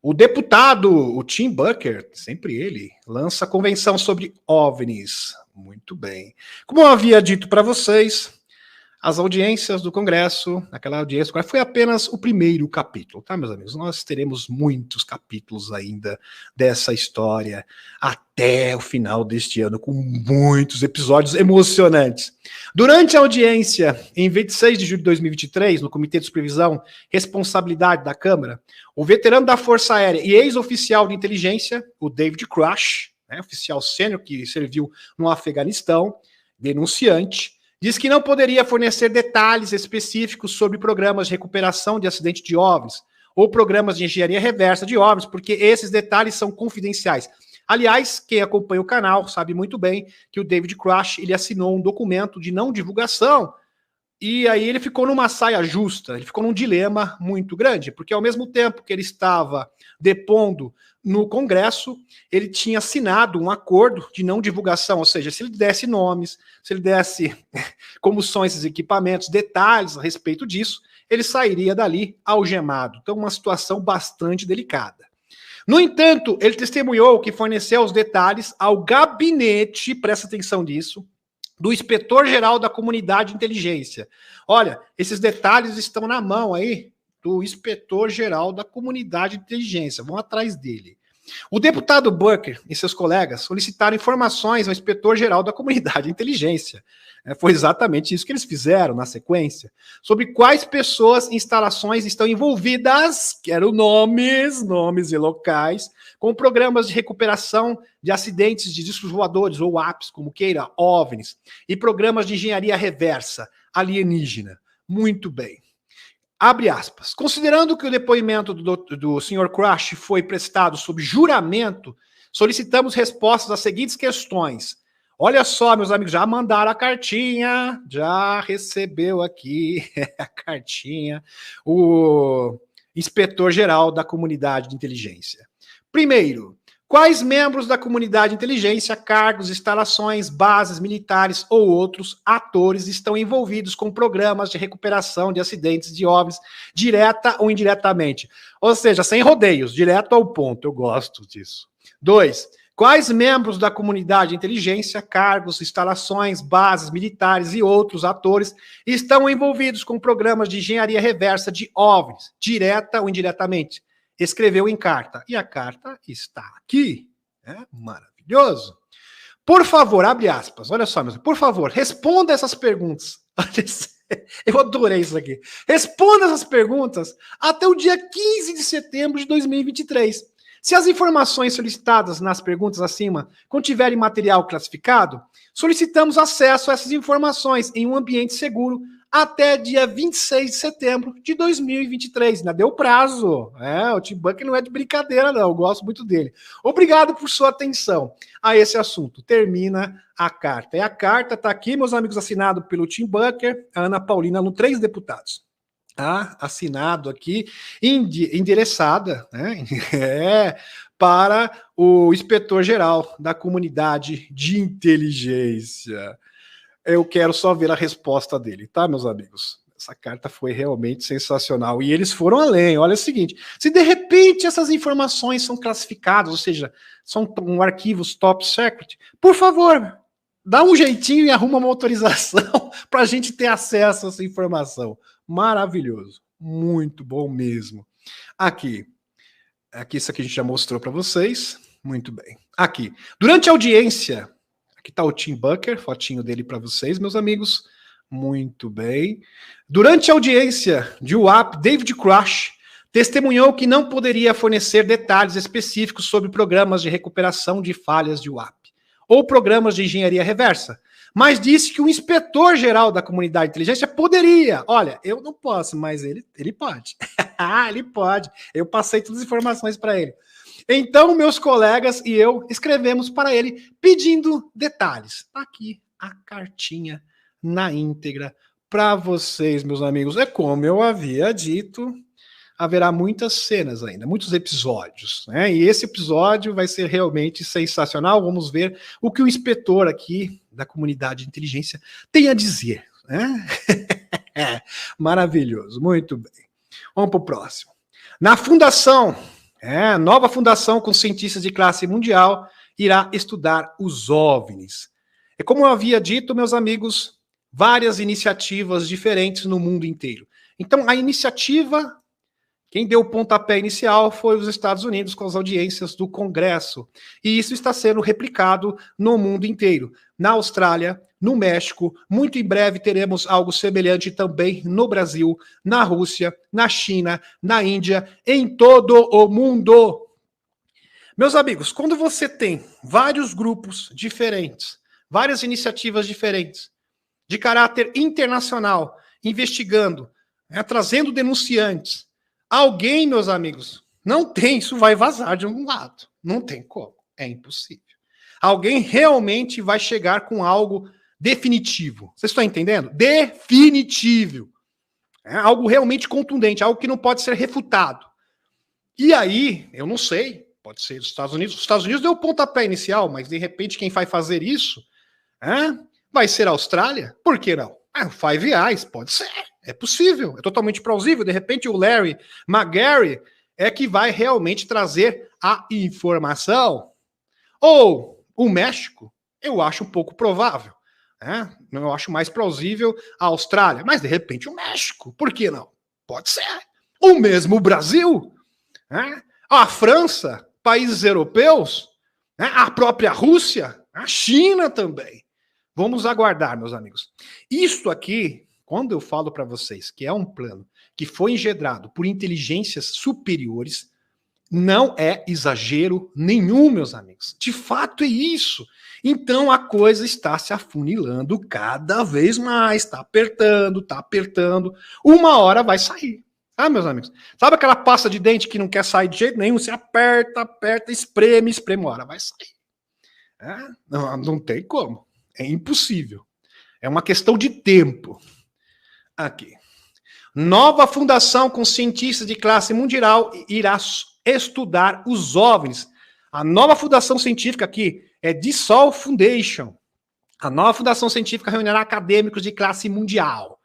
O deputado, o Tim Bucker, sempre ele, lança a convenção sobre OVNIs. Muito bem. Como eu havia dito para vocês, as audiências do Congresso, aquela audiência do Congresso, foi apenas o primeiro capítulo, tá, meus amigos? Nós teremos muitos capítulos ainda dessa história até o final deste ano, com muitos episódios emocionantes. Durante a audiência, em 26 de julho de 2023, no Comitê de Supervisão Responsabilidade da Câmara, o veterano da Força Aérea e ex-oficial de inteligência, o David Grush, né, oficial sênior que serviu no Afeganistão, denunciante, diz que não poderia fornecer detalhes específicos sobre programas de recuperação de acidente de OVNIs ou programas de engenharia reversa de OVNIs, porque esses detalhes são confidenciais. Aliás, quem acompanha o canal sabe muito bem que o David Grush, ele assinou um documento de não divulgação e aí ele ficou numa saia justa, ele ficou num dilema muito grande, porque ao mesmo tempo que ele estava depondo no Congresso, ele tinha assinado um acordo de não divulgação, ou seja, se ele desse nomes, se ele desse como são esses equipamentos, detalhes a respeito disso, ele sairia dali algemado. Então, uma situação bastante delicada. No entanto, ele testemunhou que forneceu os detalhes ao gabinete, presta atenção nisso, do inspetor-geral da Comunidade de Inteligência. Olha, esses detalhes estão na mão aí do inspetor-geral da Comunidade de Inteligência. Vão atrás dele. O deputado Bucker e seus colegas solicitaram informações ao inspetor-geral da Comunidade de Inteligência. Foi exatamente isso que eles fizeram na sequência. Sobre quais pessoas e instalações estão envolvidas, quero nomes e locais, com programas de recuperação de acidentes de discos voadores, ou APS, como queira, OVNIs, e programas de engenharia reversa, alienígena. Muito bem. Abre aspas. Considerando que o depoimento do Sr. Grush foi prestado sob juramento, solicitamos respostas às seguintes questões. Olha só, meus amigos, já mandaram a cartinha, já recebeu aqui a cartinha, o inspetor-geral da Comunidade de Inteligência. Primeiro, quais membros da Comunidade de Inteligência, cargos, instalações, bases militares ou outros atores estão envolvidos com programas de recuperação de acidentes de OVNIs, direta ou indiretamente? Ou seja, sem rodeios, direto ao ponto. Eu gosto disso. 2. Quais membros da Comunidade de Inteligência, cargos, instalações, bases militares e outros atores estão envolvidos com programas de engenharia reversa de OVNIs, direta ou indiretamente? Escreveu em carta. E a carta está aqui. Maravilhoso. Por favor, abre aspas. Olha só, meus, por favor, responda essas perguntas. Eu adorei isso aqui. Responda essas perguntas até o dia 15 de setembro de 2023. Se as informações solicitadas nas perguntas acima contiverem material classificado, solicitamos acesso a essas informações em um ambiente seguro até dia 26 de setembro de 2023. Ainda deu prazo. O Tim Bucker não é de brincadeira, não. Eu gosto muito dele. Obrigado por sua atenção a esse assunto. Termina a carta. E a carta está aqui, meus amigos, assinado pelo Tim Bucker, a Ana Paulina, no 3 deputados. Assinado aqui, endereçada, né, para o inspetor-geral da Comunidade de Inteligência. Eu quero só ver a resposta dele, tá, meus amigos? Essa carta foi realmente sensacional. E eles foram além. Olha o seguinte: se de repente essas informações são classificadas, ou seja, são arquivos top secret, por favor, dá um jeitinho e arruma uma autorização para a gente ter acesso a essa informação. Maravilhoso. Muito bom mesmo. Aqui, isso aqui a gente já mostrou para vocês. Muito bem. Aqui, durante a audiência, aqui está o Tim Bucker, fotinho dele para vocês, meus amigos. Muito bem. Durante a audiência de UAP, David Crash testemunhou que não poderia fornecer detalhes específicos sobre programas de recuperação de falhas de UAP ou programas de engenharia reversa, mas disse que o inspetor-geral da comunidade de inteligência poderia. Olha, eu não posso, mas ele pode. Ele pode. Eu passei todas as informações para ele. Então, meus colegas e eu escrevemos para ele pedindo detalhes. Aqui a cartinha na íntegra para vocês, meus amigos. É como eu havia dito, haverá muitas cenas ainda, muitos episódios, né? E esse episódio vai ser realmente sensacional. Vamos ver o que o inspetor aqui da comunidade de inteligência tem a dizer, né? Maravilhoso, muito bem. Vamos para o próximo. Na fundação, nova fundação com cientistas de classe mundial irá estudar os OVNIs. É como eu havia dito, meus amigos, várias iniciativas diferentes no mundo inteiro. Então, a iniciativa, quem deu o pontapé inicial foi os Estados Unidos com as audiências do Congresso. E isso está sendo replicado no mundo inteiro. Na Austrália, no México, muito em breve teremos algo semelhante também no Brasil, na Rússia, na China, na Índia, em todo o mundo. Meus amigos, quando você tem vários grupos diferentes, várias iniciativas diferentes, de caráter internacional, investigando, trazendo denunciantes, alguém, meus amigos, não tem, isso vai vazar de um lado. Não tem como, é impossível. Alguém realmente vai chegar com algo definitivo. Vocês estão entendendo? Definitivo. Algo realmente contundente, algo que não pode ser refutado. E aí, eu não sei, pode ser os Estados Unidos. Os Estados Unidos deu o pontapé inicial, mas de repente quem vai fazer isso vai ser a Austrália? Por que não? O Five Eyes, pode ser, é possível, é totalmente plausível. De repente o Larry McGarry é que vai realmente trazer a informação. Ou o México, eu acho um pouco provável. Eu acho mais plausível a Austrália, mas de repente o México, por que não? Pode ser. O mesmo Brasil, a França, países europeus, a própria Rússia, a China também. Vamos aguardar, meus amigos. Isto aqui, quando eu falo para vocês que é um plano que foi engendrado por inteligências superiores, não é exagero nenhum, meus amigos. De fato é isso. Então a coisa está se afunilando cada vez mais. Está apertando, está apertando. Uma hora vai sair. Meus amigos? Sabe aquela pasta de dente que não quer sair de jeito nenhum? Você aperta, aperta, espreme, uma hora vai sair. Não tem como. É impossível. É uma questão de tempo. Aqui. Nova fundação com cientistas de classe mundial irá estudar os OVNIs. A nova fundação científica aqui é DeSol Foundation. A nova fundação científica reunirá acadêmicos de classe mundial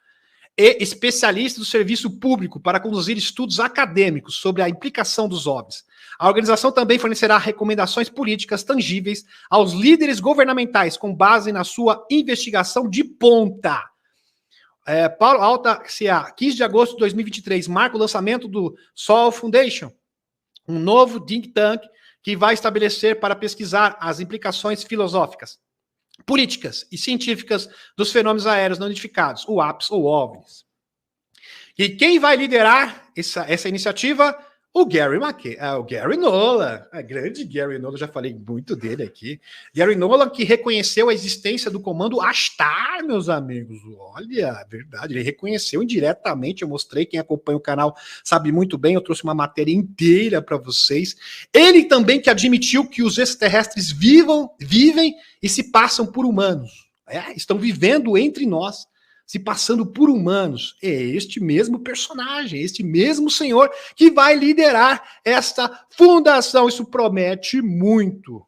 e especialistas do serviço público para conduzir estudos acadêmicos sobre a implicação dos OVNIs. A organização também fornecerá recomendações políticas tangíveis aos líderes governamentais com base na sua investigação de ponta. Paulo Alta CA, 15 de agosto de 2023, marca o lançamento do Sol Foundation, um novo think tank que vai estabelecer para pesquisar as implicações filosóficas, políticas e científicas dos fenômenos aéreos não identificados, UAPs ou OVNIs. E quem vai liderar essa iniciativa? O Gary o Gary Nolan, grande Gary Nolan, já falei muito dele aqui. Gary Nolan que reconheceu a existência do comando Astar, meus amigos. Olha, verdade, ele reconheceu indiretamente, eu mostrei, quem acompanha o canal sabe muito bem, eu trouxe uma matéria inteira para vocês. Ele também que admitiu que os extraterrestres vivem e se passam por humanos. Estão vivendo entre nós, se passando por humanos. É este mesmo personagem, este mesmo senhor que vai liderar esta fundação. Isso promete muito.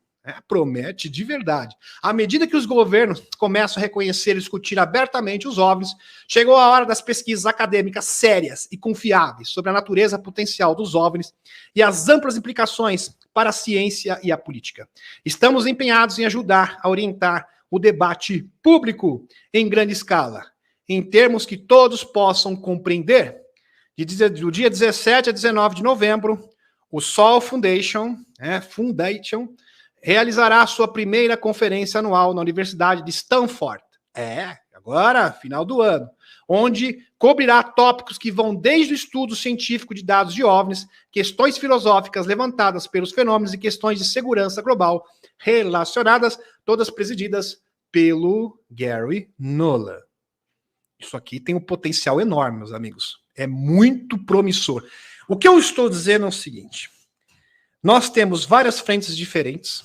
Promete de verdade. À medida que os governos começam a reconhecer e discutir abertamente os OVNIs, chegou a hora das pesquisas acadêmicas sérias e confiáveis sobre a natureza potencial dos OVNIs e as amplas implicações para a ciência e a política. Estamos empenhados em ajudar a orientar o debate público em grande escala, em termos que todos possam compreender. Do dia 17 a 19 de novembro, o Sol Foundation realizará a sua primeira conferência anual na Universidade de Stanford. Agora, final do ano. Onde cobrirá tópicos que vão desde o estudo científico de dados de OVNIs, questões filosóficas levantadas pelos fenômenos e questões de segurança global relacionadas, todas presididas pelo Gary Nuller. Isso aqui tem um potencial enorme, meus amigos. É muito promissor. O que eu estou dizendo é o seguinte: nós temos várias frentes diferentes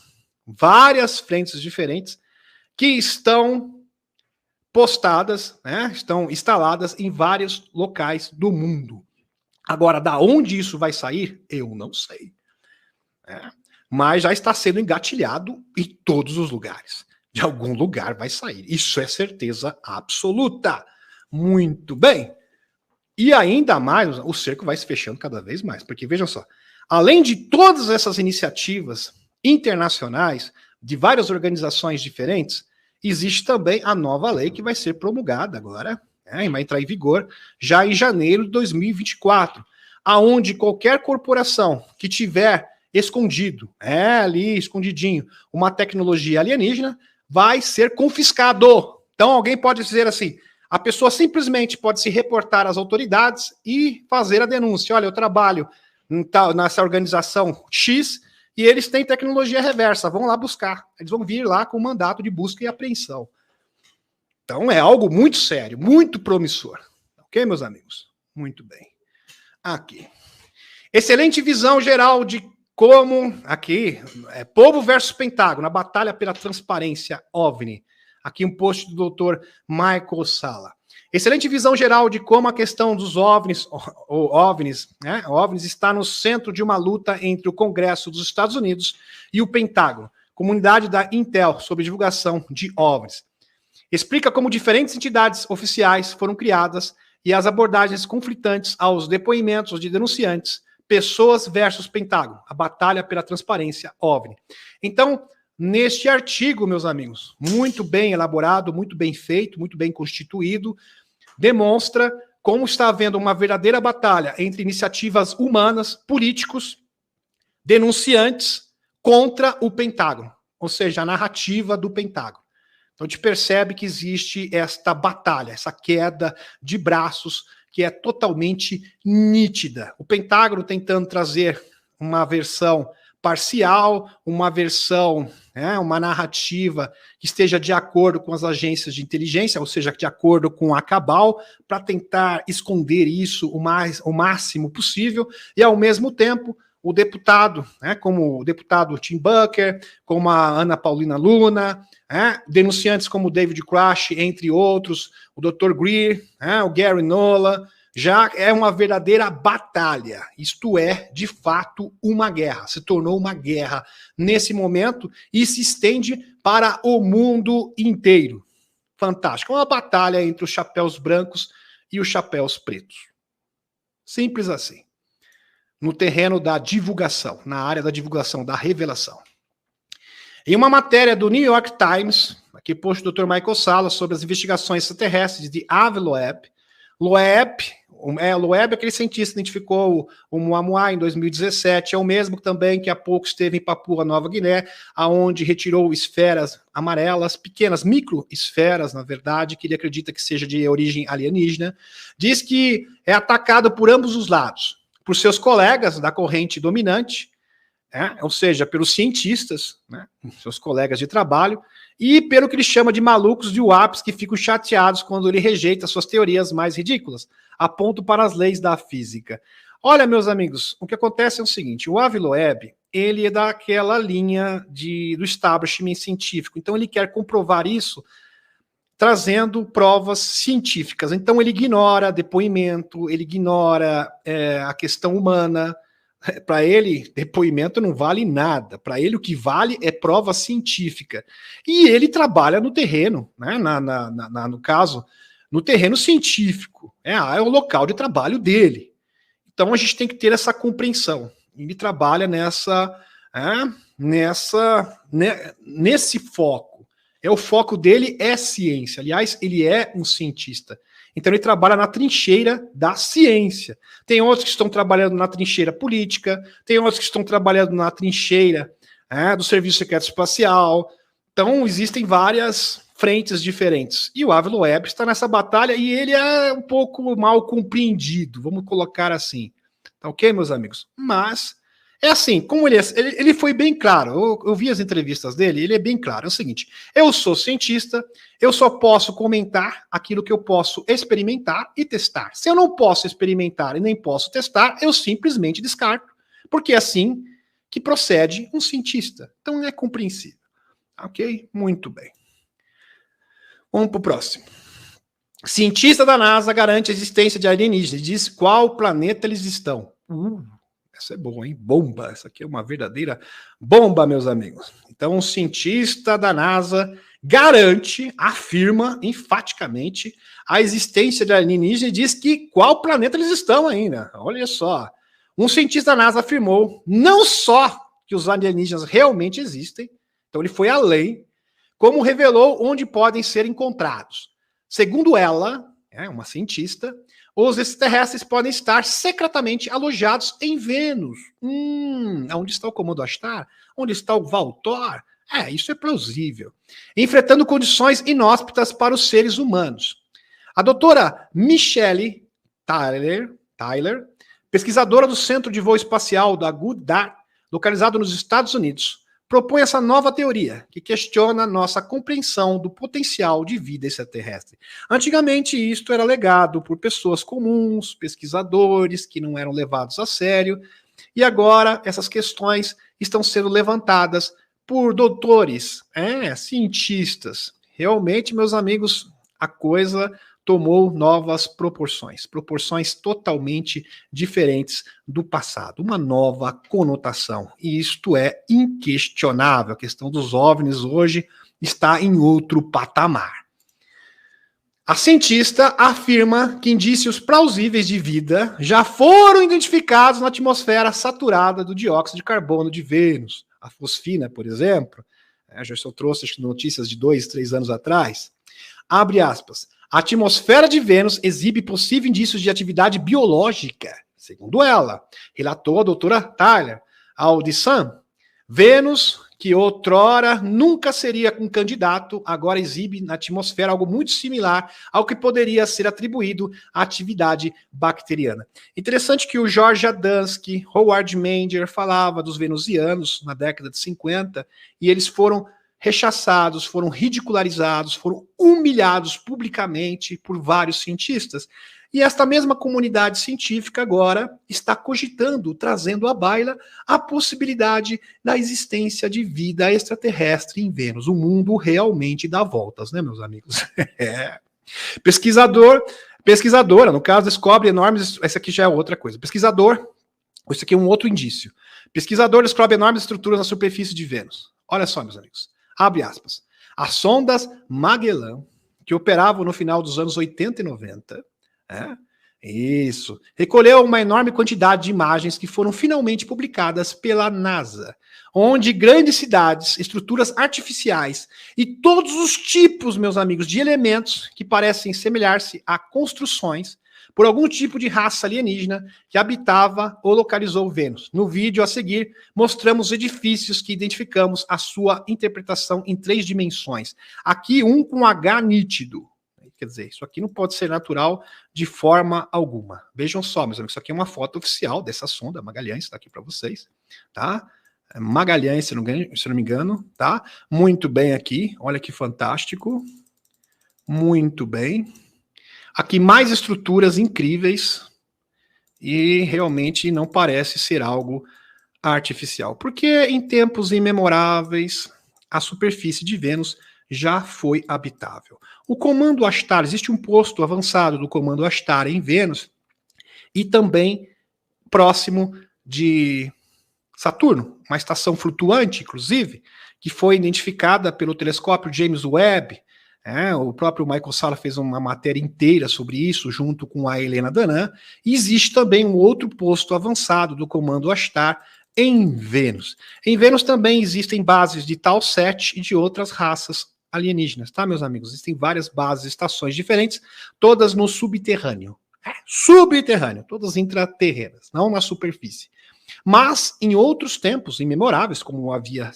que estão postadas, estão instaladas em vários locais do mundo. Agora, da onde isso vai sair, eu não sei. Mas já está sendo engatilhado em todos os lugares. De algum lugar vai sair. Isso é certeza absoluta. Muito bem. E ainda mais, o cerco vai se fechando cada vez mais. Porque, vejam só, além de todas essas iniciativas internacionais, de várias organizações diferentes, existe também a nova lei que vai ser promulgada agora, e vai entrar em vigor já em janeiro de 2024, aonde qualquer corporação que tiver escondido, ali escondidinho, uma tecnologia alienígena, vai ser confiscado. Então alguém pode dizer assim, a pessoa simplesmente pode se reportar às autoridades e fazer a denúncia. Olha, eu trabalho nessa organização X e eles têm tecnologia reversa, vão lá buscar. Eles vão vir lá com mandato de busca e apreensão. Então é algo muito sério, muito promissor. Ok, meus amigos? Muito bem. Aqui. Excelente visão geral de como, aqui, Povo versus Pentágono, a batalha pela transparência OVNI. Aqui um post do Dr. Michael Salla. Excelente visão geral de como a questão dos OVNIs está no centro de uma luta entre o Congresso dos Estados Unidos e o Pentágono, comunidade da Intel sobre divulgação de OVNIs. Explica como diferentes entidades oficiais foram criadas e as abordagens conflitantes aos depoimentos de denunciantes, pessoas versus Pentágono, a batalha pela transparência OVNI. Então, neste artigo, meus amigos, muito bem elaborado, muito bem feito, muito bem constituído, demonstra como está havendo uma verdadeira batalha entre iniciativas humanas, políticos, denunciantes contra o Pentágono, ou seja, a narrativa do Pentágono. Então a gente percebe que existe esta batalha, essa queda de braços que é totalmente nítida. O Pentágono tentando trazer uma versão parcial, uma versão, uma narrativa que esteja de acordo com as agências de inteligência, ou seja, de acordo com a cabal, para tentar esconder isso o máximo possível, e ao mesmo tempo o deputado, como o deputado Tim Bucker, como a Ana Paulina Luna, denunciantes como o David Crash, entre outros, o Dr. Greer, o Gary Nuller, já é uma verdadeira batalha. Isto é, de fato, uma guerra. Se tornou uma guerra nesse momento e se estende para o mundo inteiro. Fantástico. É uma batalha entre os chapéus brancos e os chapéus pretos. Simples assim. No terreno da divulgação, na área da divulgação, da revelação. Em uma matéria do New York Times, aqui posto o Dr. Michael Salla, sobre as investigações extraterrestres de Avi Loeb. Loeb é aquele cientista que identificou o Muamua em 2017, é o mesmo também que há pouco esteve em Papua Nova Guiné, aonde retirou esferas amarelas, pequenas microesferas, na verdade, que ele acredita que seja de origem alienígena. Diz que é atacado por ambos os lados, por seus colegas da corrente dominante, ou seja, pelos cientistas, seus colegas de trabalho, e pelo que ele chama de malucos de UAPs que ficam chateados quando ele rejeita suas teorias mais ridículas, aponto para as leis da física. Olha, meus amigos, o que acontece é o seguinte, o Avi Loeb, ele é daquela linha do establishment científico, então ele quer comprovar isso trazendo provas científicas, então ele ignora depoimento, ele ignora a questão humana, Para ele, depoimento não vale nada. Para ele, o que vale é prova científica. E ele trabalha no terreno, né? No caso, no terreno científico. É o local de trabalho dele. Então a gente tem que ter essa compreensão. Ele trabalha nesse foco. O foco dele é ciência. Aliás, ele é um cientista. Então ele trabalha na trincheira da ciência. Tem outros que estão trabalhando na trincheira política, tem outros que estão trabalhando na trincheira do Serviço Secreto Espacial. Então existem várias frentes diferentes. E o Ávila Webb está nessa batalha e ele é um pouco mal compreendido, vamos colocar assim. Tá ok, meus amigos? Mas é assim, como ele foi bem claro, eu vi as entrevistas dele, ele é bem claro, é o seguinte, eu sou cientista, eu só posso comentar aquilo que eu posso experimentar e testar. Se eu não posso experimentar e nem posso testar, eu simplesmente descarto, porque é assim que procede um cientista. Então é compreensível. Ok? Muito bem. Vamos para o próximo. Cientista da NASA garante a existência de alienígenas, diz qual planeta eles estão. Essa é boa, hein? Bomba. Essa aqui é uma verdadeira bomba, meus amigos. Então, um cientista da NASA garante, afirma enfaticamente a existência de alienígenas e diz que qual planeta eles estão ainda. Olha só. Um cientista da NASA afirmou não só que os alienígenas realmente existem, então ele foi além, como revelou onde podem ser encontrados. Segundo ela, uma cientista, os extraterrestres podem estar secretamente alojados em Vênus. Onde está o Comando Ashtar? Onde está o Valtor? Isso é plausível. Enfrentando condições inóspitas para os seres humanos. A doutora Michelle Tyler, pesquisadora do Centro de Voo Espacial da Goddard, localizado nos Estados Unidos, propõe essa nova teoria, que questiona nossa compreensão do potencial de vida extraterrestre. Antigamente, isto era alegado por pessoas comuns, pesquisadores, que não eram levados a sério, e agora essas questões estão sendo levantadas por doutores, cientistas. Realmente, meus amigos, a coisa tomou novas proporções totalmente diferentes do passado, uma nova conotação. E isto é inquestionável. A questão dos OVNIs hoje está em outro patamar. A cientista afirma que indícios plausíveis de vida já foram identificados na atmosfera saturada do dióxido de carbono de Vênus. A fosfina, por exemplo, já trouxe notícias de 2, 3 anos atrás. Abre aspas. A atmosfera de Vênus exibe possíveis indícios de atividade biológica, segundo ela, relatou a doutora Tyler ao The Sun. Vênus, que outrora nunca seria um candidato, agora exibe na atmosfera algo muito similar ao que poderia ser atribuído à atividade bacteriana. Interessante que o George Adamski, Howard Menger falava dos venusianos na década de 50, e eles foram rechaçados, foram ridicularizados, foram humilhados publicamente por vários cientistas. E esta mesma comunidade científica agora está cogitando, trazendo à baila a possibilidade da existência de vida extraterrestre em Vênus. O mundo realmente dá voltas, né, meus amigos? Pesquisadora, no caso, descobre enormes... Essa aqui já é outra coisa. Pesquisador, isso aqui é um outro indício. Pesquisador descobre enormes estruturas na superfície de Vênus. Olha só, meus amigos. Abre aspas. As sondas Magellan, que operavam no final dos anos 80 e 90, recolheu uma enorme quantidade de imagens que foram finalmente publicadas pela NASA, onde grandes cidades, estruturas artificiais e todos os tipos, meus amigos, de elementos que parecem semelhar-se a construções por algum tipo de raça alienígena que habitava ou localizou Vênus. No vídeo a seguir, mostramos edifícios que identificamos a sua interpretação em 3 dimensões. Aqui um com H nítido. Quer dizer, isso aqui não pode ser natural de forma alguma. Vejam só, meus amigos, isso aqui é uma foto oficial dessa sonda Magalhães, está aqui para vocês, tá? Magalhães, se não me engano, tá? Muito bem aqui, olha que fantástico. Muito bem. Aqui mais estruturas incríveis e realmente não parece ser algo artificial. Porque em tempos imemoráveis, a superfície de Vênus já foi habitável. O Comando Ashtar, existe um posto avançado do Comando Ashtar em Vênus e também próximo de Saturno, uma estação flutuante, inclusive, que foi identificada pelo telescópio James Webb. O próprio Michael Salla fez uma matéria inteira sobre isso, junto com a Helena Danan. E existe também um outro posto avançado do Comando Ashtar em Vênus. Em Vênus também existem bases de Tau 7 e de outras raças alienígenas, tá, meus amigos? Existem várias bases, estações diferentes, todas no subterrâneo. Subterrâneo, todas intraterrenas, não na superfície. Mas, em outros tempos imemoráveis, como havia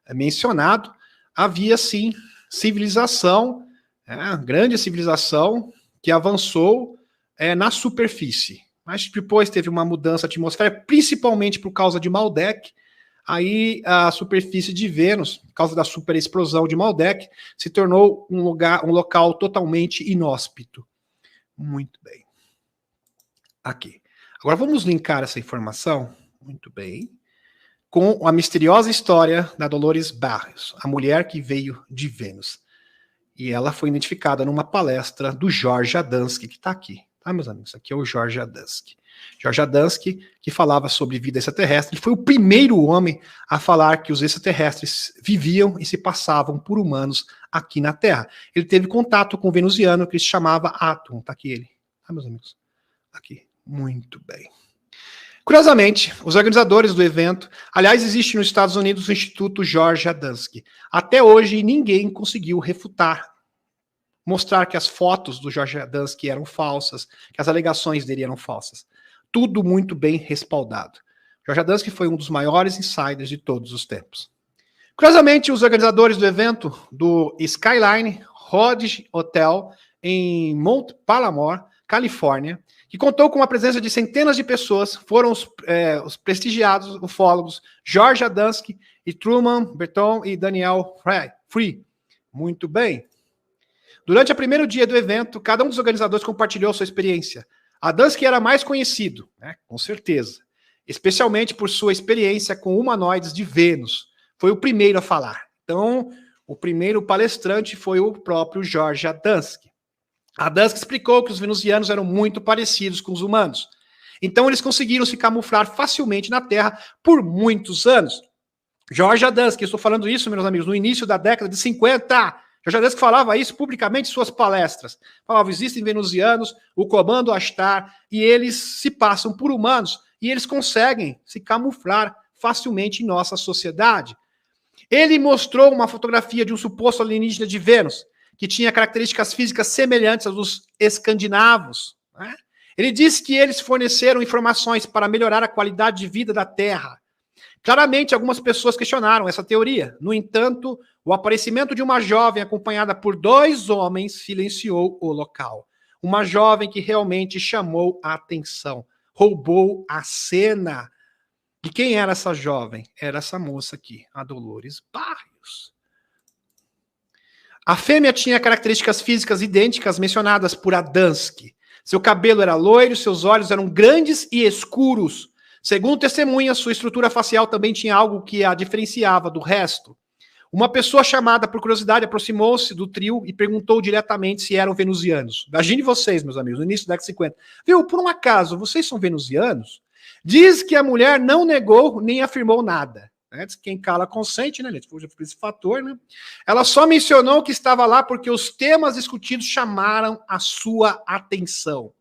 mencionado, havia sim civilização, grande civilização, que avançou na superfície. Mas depois teve uma mudança atmosférica, principalmente por causa de Maldek. Aí a superfície de Vênus, por causa da superexplosão de Maldek, se tornou um local totalmente inóspito. Muito bem. Aqui. Agora vamos linkar essa informação, muito bem, com a misteriosa história da Dolores Barrios, a mulher que veio de Vênus. E ela foi identificada numa palestra do George Adamski, que está aqui. Tá, meus amigos? Aqui é o George Adamski. George Adamski, que falava sobre vida extraterrestre, ele foi o primeiro homem a falar que os extraterrestres viviam e se passavam por humanos aqui na Terra. Ele teve contato com um venusiano que se chamava Atum. Tá aqui ele. Tá, meus amigos? Aqui. Muito bem. Curiosamente, os organizadores do evento, aliás, existe nos Estados Unidos o Instituto George Adamski. Até hoje, ninguém conseguiu refutar, mostrar que as fotos do George Adamski eram falsas, que as alegações dele eram falsas. Tudo muito bem respaldado. George Adamski foi um dos maiores insiders de todos os tempos. Curiosamente, os organizadores do evento do Skyline Lodge Hotel em Mount Palomar, Califórnia, que contou com a presença de centenas de pessoas, foram os prestigiados ufólogos George Adamski e Truman Berton e Daniel Free. Muito bem. Durante o primeiro dia do evento, cada um dos organizadores compartilhou sua experiência. Adamski era mais conhecido, com certeza, especialmente por sua experiência com humanoides de Vênus. Foi o primeiro a falar. Então, o primeiro palestrante foi o próprio George Adamski. Adamski explicou que os venusianos eram muito parecidos com os humanos. Então, eles conseguiram se camuflar facilmente na Terra por muitos anos. George Adamski, estou falando isso, meus amigos, no início da década de 50. George Adamski falava isso publicamente em suas palestras. Falava, existem venusianos, o Comando Ashtar, e eles se passam por humanos, e eles conseguem se camuflar facilmente em nossa sociedade. Ele mostrou uma fotografia de um suposto alienígena de Vênus, que tinha características físicas semelhantes às dos escandinavos. Ele disse que eles forneceram informações para melhorar a qualidade de vida da Terra. Claramente, algumas pessoas questionaram essa teoria. No entanto, o aparecimento de uma jovem acompanhada por 2 homens silenciou o local. Uma jovem que realmente chamou a atenção, roubou a cena. E quem era essa jovem? Era essa moça aqui, a Dolores Barrios. A fêmea tinha características físicas idênticas mencionadas por Adamski. Seu cabelo era loiro, seus olhos eram grandes e escuros. Segundo testemunhas, sua estrutura facial também tinha algo que a diferenciava do resto. Uma pessoa chamada por curiosidade aproximou-se do trio e perguntou diretamente se eram venusianos. Imagine vocês, meus amigos, no início da década de 50. Viu, por um acaso, vocês são venusianos? Diz que a mulher não negou nem afirmou nada. Quem cala consente, né? Por esse fator, né? Ela só mencionou que estava lá porque os temas discutidos chamaram a sua atenção.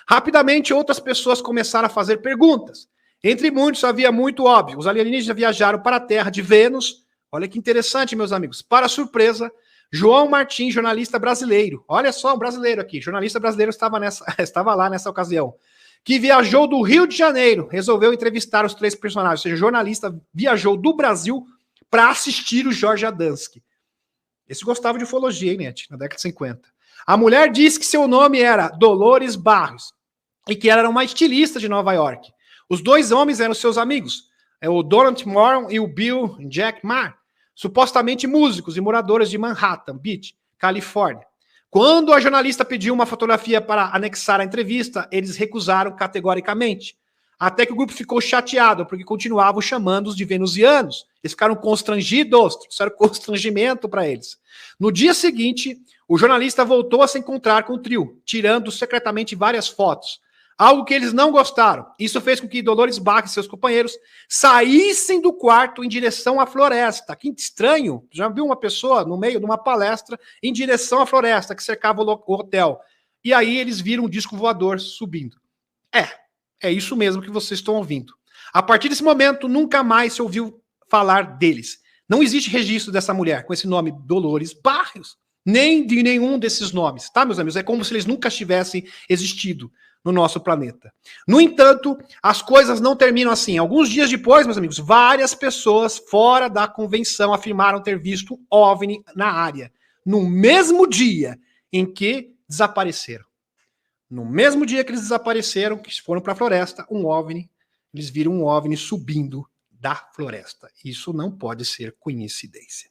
Rapidamente, outras pessoas começaram a fazer perguntas. Entre muitos, havia muito óbvio. Os alienígenas viajaram para a Terra de Vênus. Olha que interessante, meus amigos. Para surpresa, João Martins, jornalista brasileiro. Olha só, um brasileiro aqui. Jornalista brasileiro estava lá nessa ocasião. Que viajou do Rio de Janeiro, resolveu entrevistar os 3 personagens. Ou seja, o jornalista viajou do Brasil para assistir o George Adamski. Esse gostava de ufologia, hein, Net? Na década de 50. A mulher disse que seu nome era Dolores Barrios e que ela era uma estilista de Nova York. Os 2 homens eram seus amigos, o Donald Moore e o Bill Jack Marr, supostamente músicos e moradores de Manhattan Beach, Califórnia. Quando a jornalista pediu uma fotografia para anexar a entrevista, eles recusaram categoricamente. Até que o grupo ficou chateado, porque continuavam chamando-os de venusianos. Eles ficaram constrangidos, trouxeram constrangimento para eles. No dia seguinte, o jornalista voltou a se encontrar com o trio, tirando secretamente várias fotos. Algo que eles não gostaram. Isso fez com que Dolores Bach e seus companheiros saíssem do quarto em direção à floresta. Que estranho. Já viu uma pessoa no meio de uma palestra em direção à floresta que cercava o hotel. E aí eles viram um disco voador subindo. É isso mesmo que vocês estão ouvindo. A partir desse momento, nunca mais se ouviu falar deles. Não existe registro dessa mulher com esse nome Dolores Barrios, nem de nenhum desses nomes, tá, meus amigos? É como se eles nunca tivessem existido no nosso planeta. No entanto, as coisas não terminam assim. Alguns dias depois, meus amigos, várias pessoas fora da convenção afirmaram ter visto OVNI na área, no mesmo dia em que desapareceram. No mesmo dia que eles desapareceram, que foram para a floresta, eles viram um OVNI subindo da floresta. Isso não pode ser coincidência.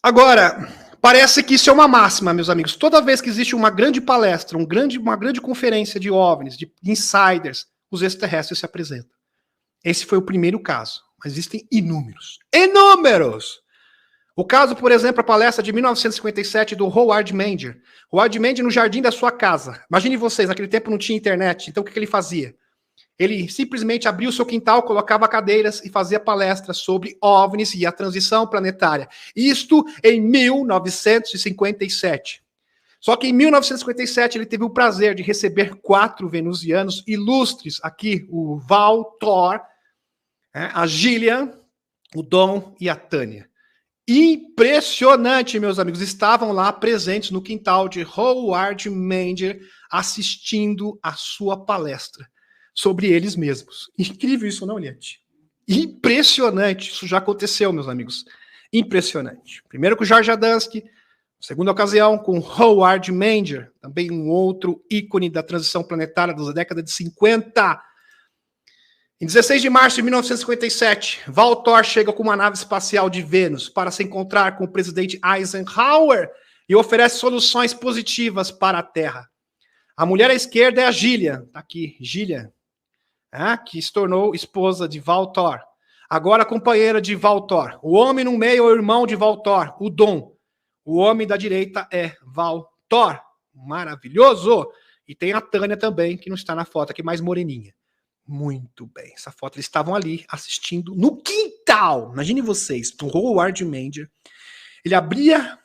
Agora, parece que isso é uma máxima, meus amigos. Toda vez que existe uma grande palestra, uma grande conferência de OVNIs, de insiders, os extraterrestres se apresentam. Esse foi o primeiro caso, mas existem inúmeros. Inúmeros! O caso, por exemplo, a palestra de 1957 do Howard Menger. Howard Menger no jardim da sua casa. Imagine vocês, naquele tempo não tinha internet, então o que ele fazia? Ele simplesmente abria o seu quintal, colocava cadeiras e fazia palestras sobre OVNIs e a transição planetária. Isto em 1957. Só que em 1957 ele teve o prazer de receber 4 venusianos ilustres aqui, o Val Thor, a Gillian, o Dom e a Tânia. Impressionante, meus amigos. Estavam lá presentes no quintal de Howard Menger assistindo a sua palestra sobre eles mesmos. Incrível isso, não, Liette? Impressionante. Isso já aconteceu, meus amigos. Impressionante. Primeiro com George Adamski, segunda ocasião com Howard Menger, também um outro ícone da transição planetária da década de 50. Em 16 de março de 1957, Val Thor chega com uma nave espacial de Vênus para se encontrar com o presidente Eisenhower e oferece soluções positivas para a Terra. A mulher à esquerda é a Gillian, tá aqui, Gillian, que se tornou esposa de Val Thor. Agora companheira de Val Thor. O homem no meio é o irmão de Val Thor, o Dom. O homem da direita é Val Thor. Maravilhoso! E tem a Tânia também, que não está na foto aqui, mais moreninha. Muito bem. Essa foto, eles estavam ali assistindo no quintal. Imagine vocês, o Howard Menger. Ele abria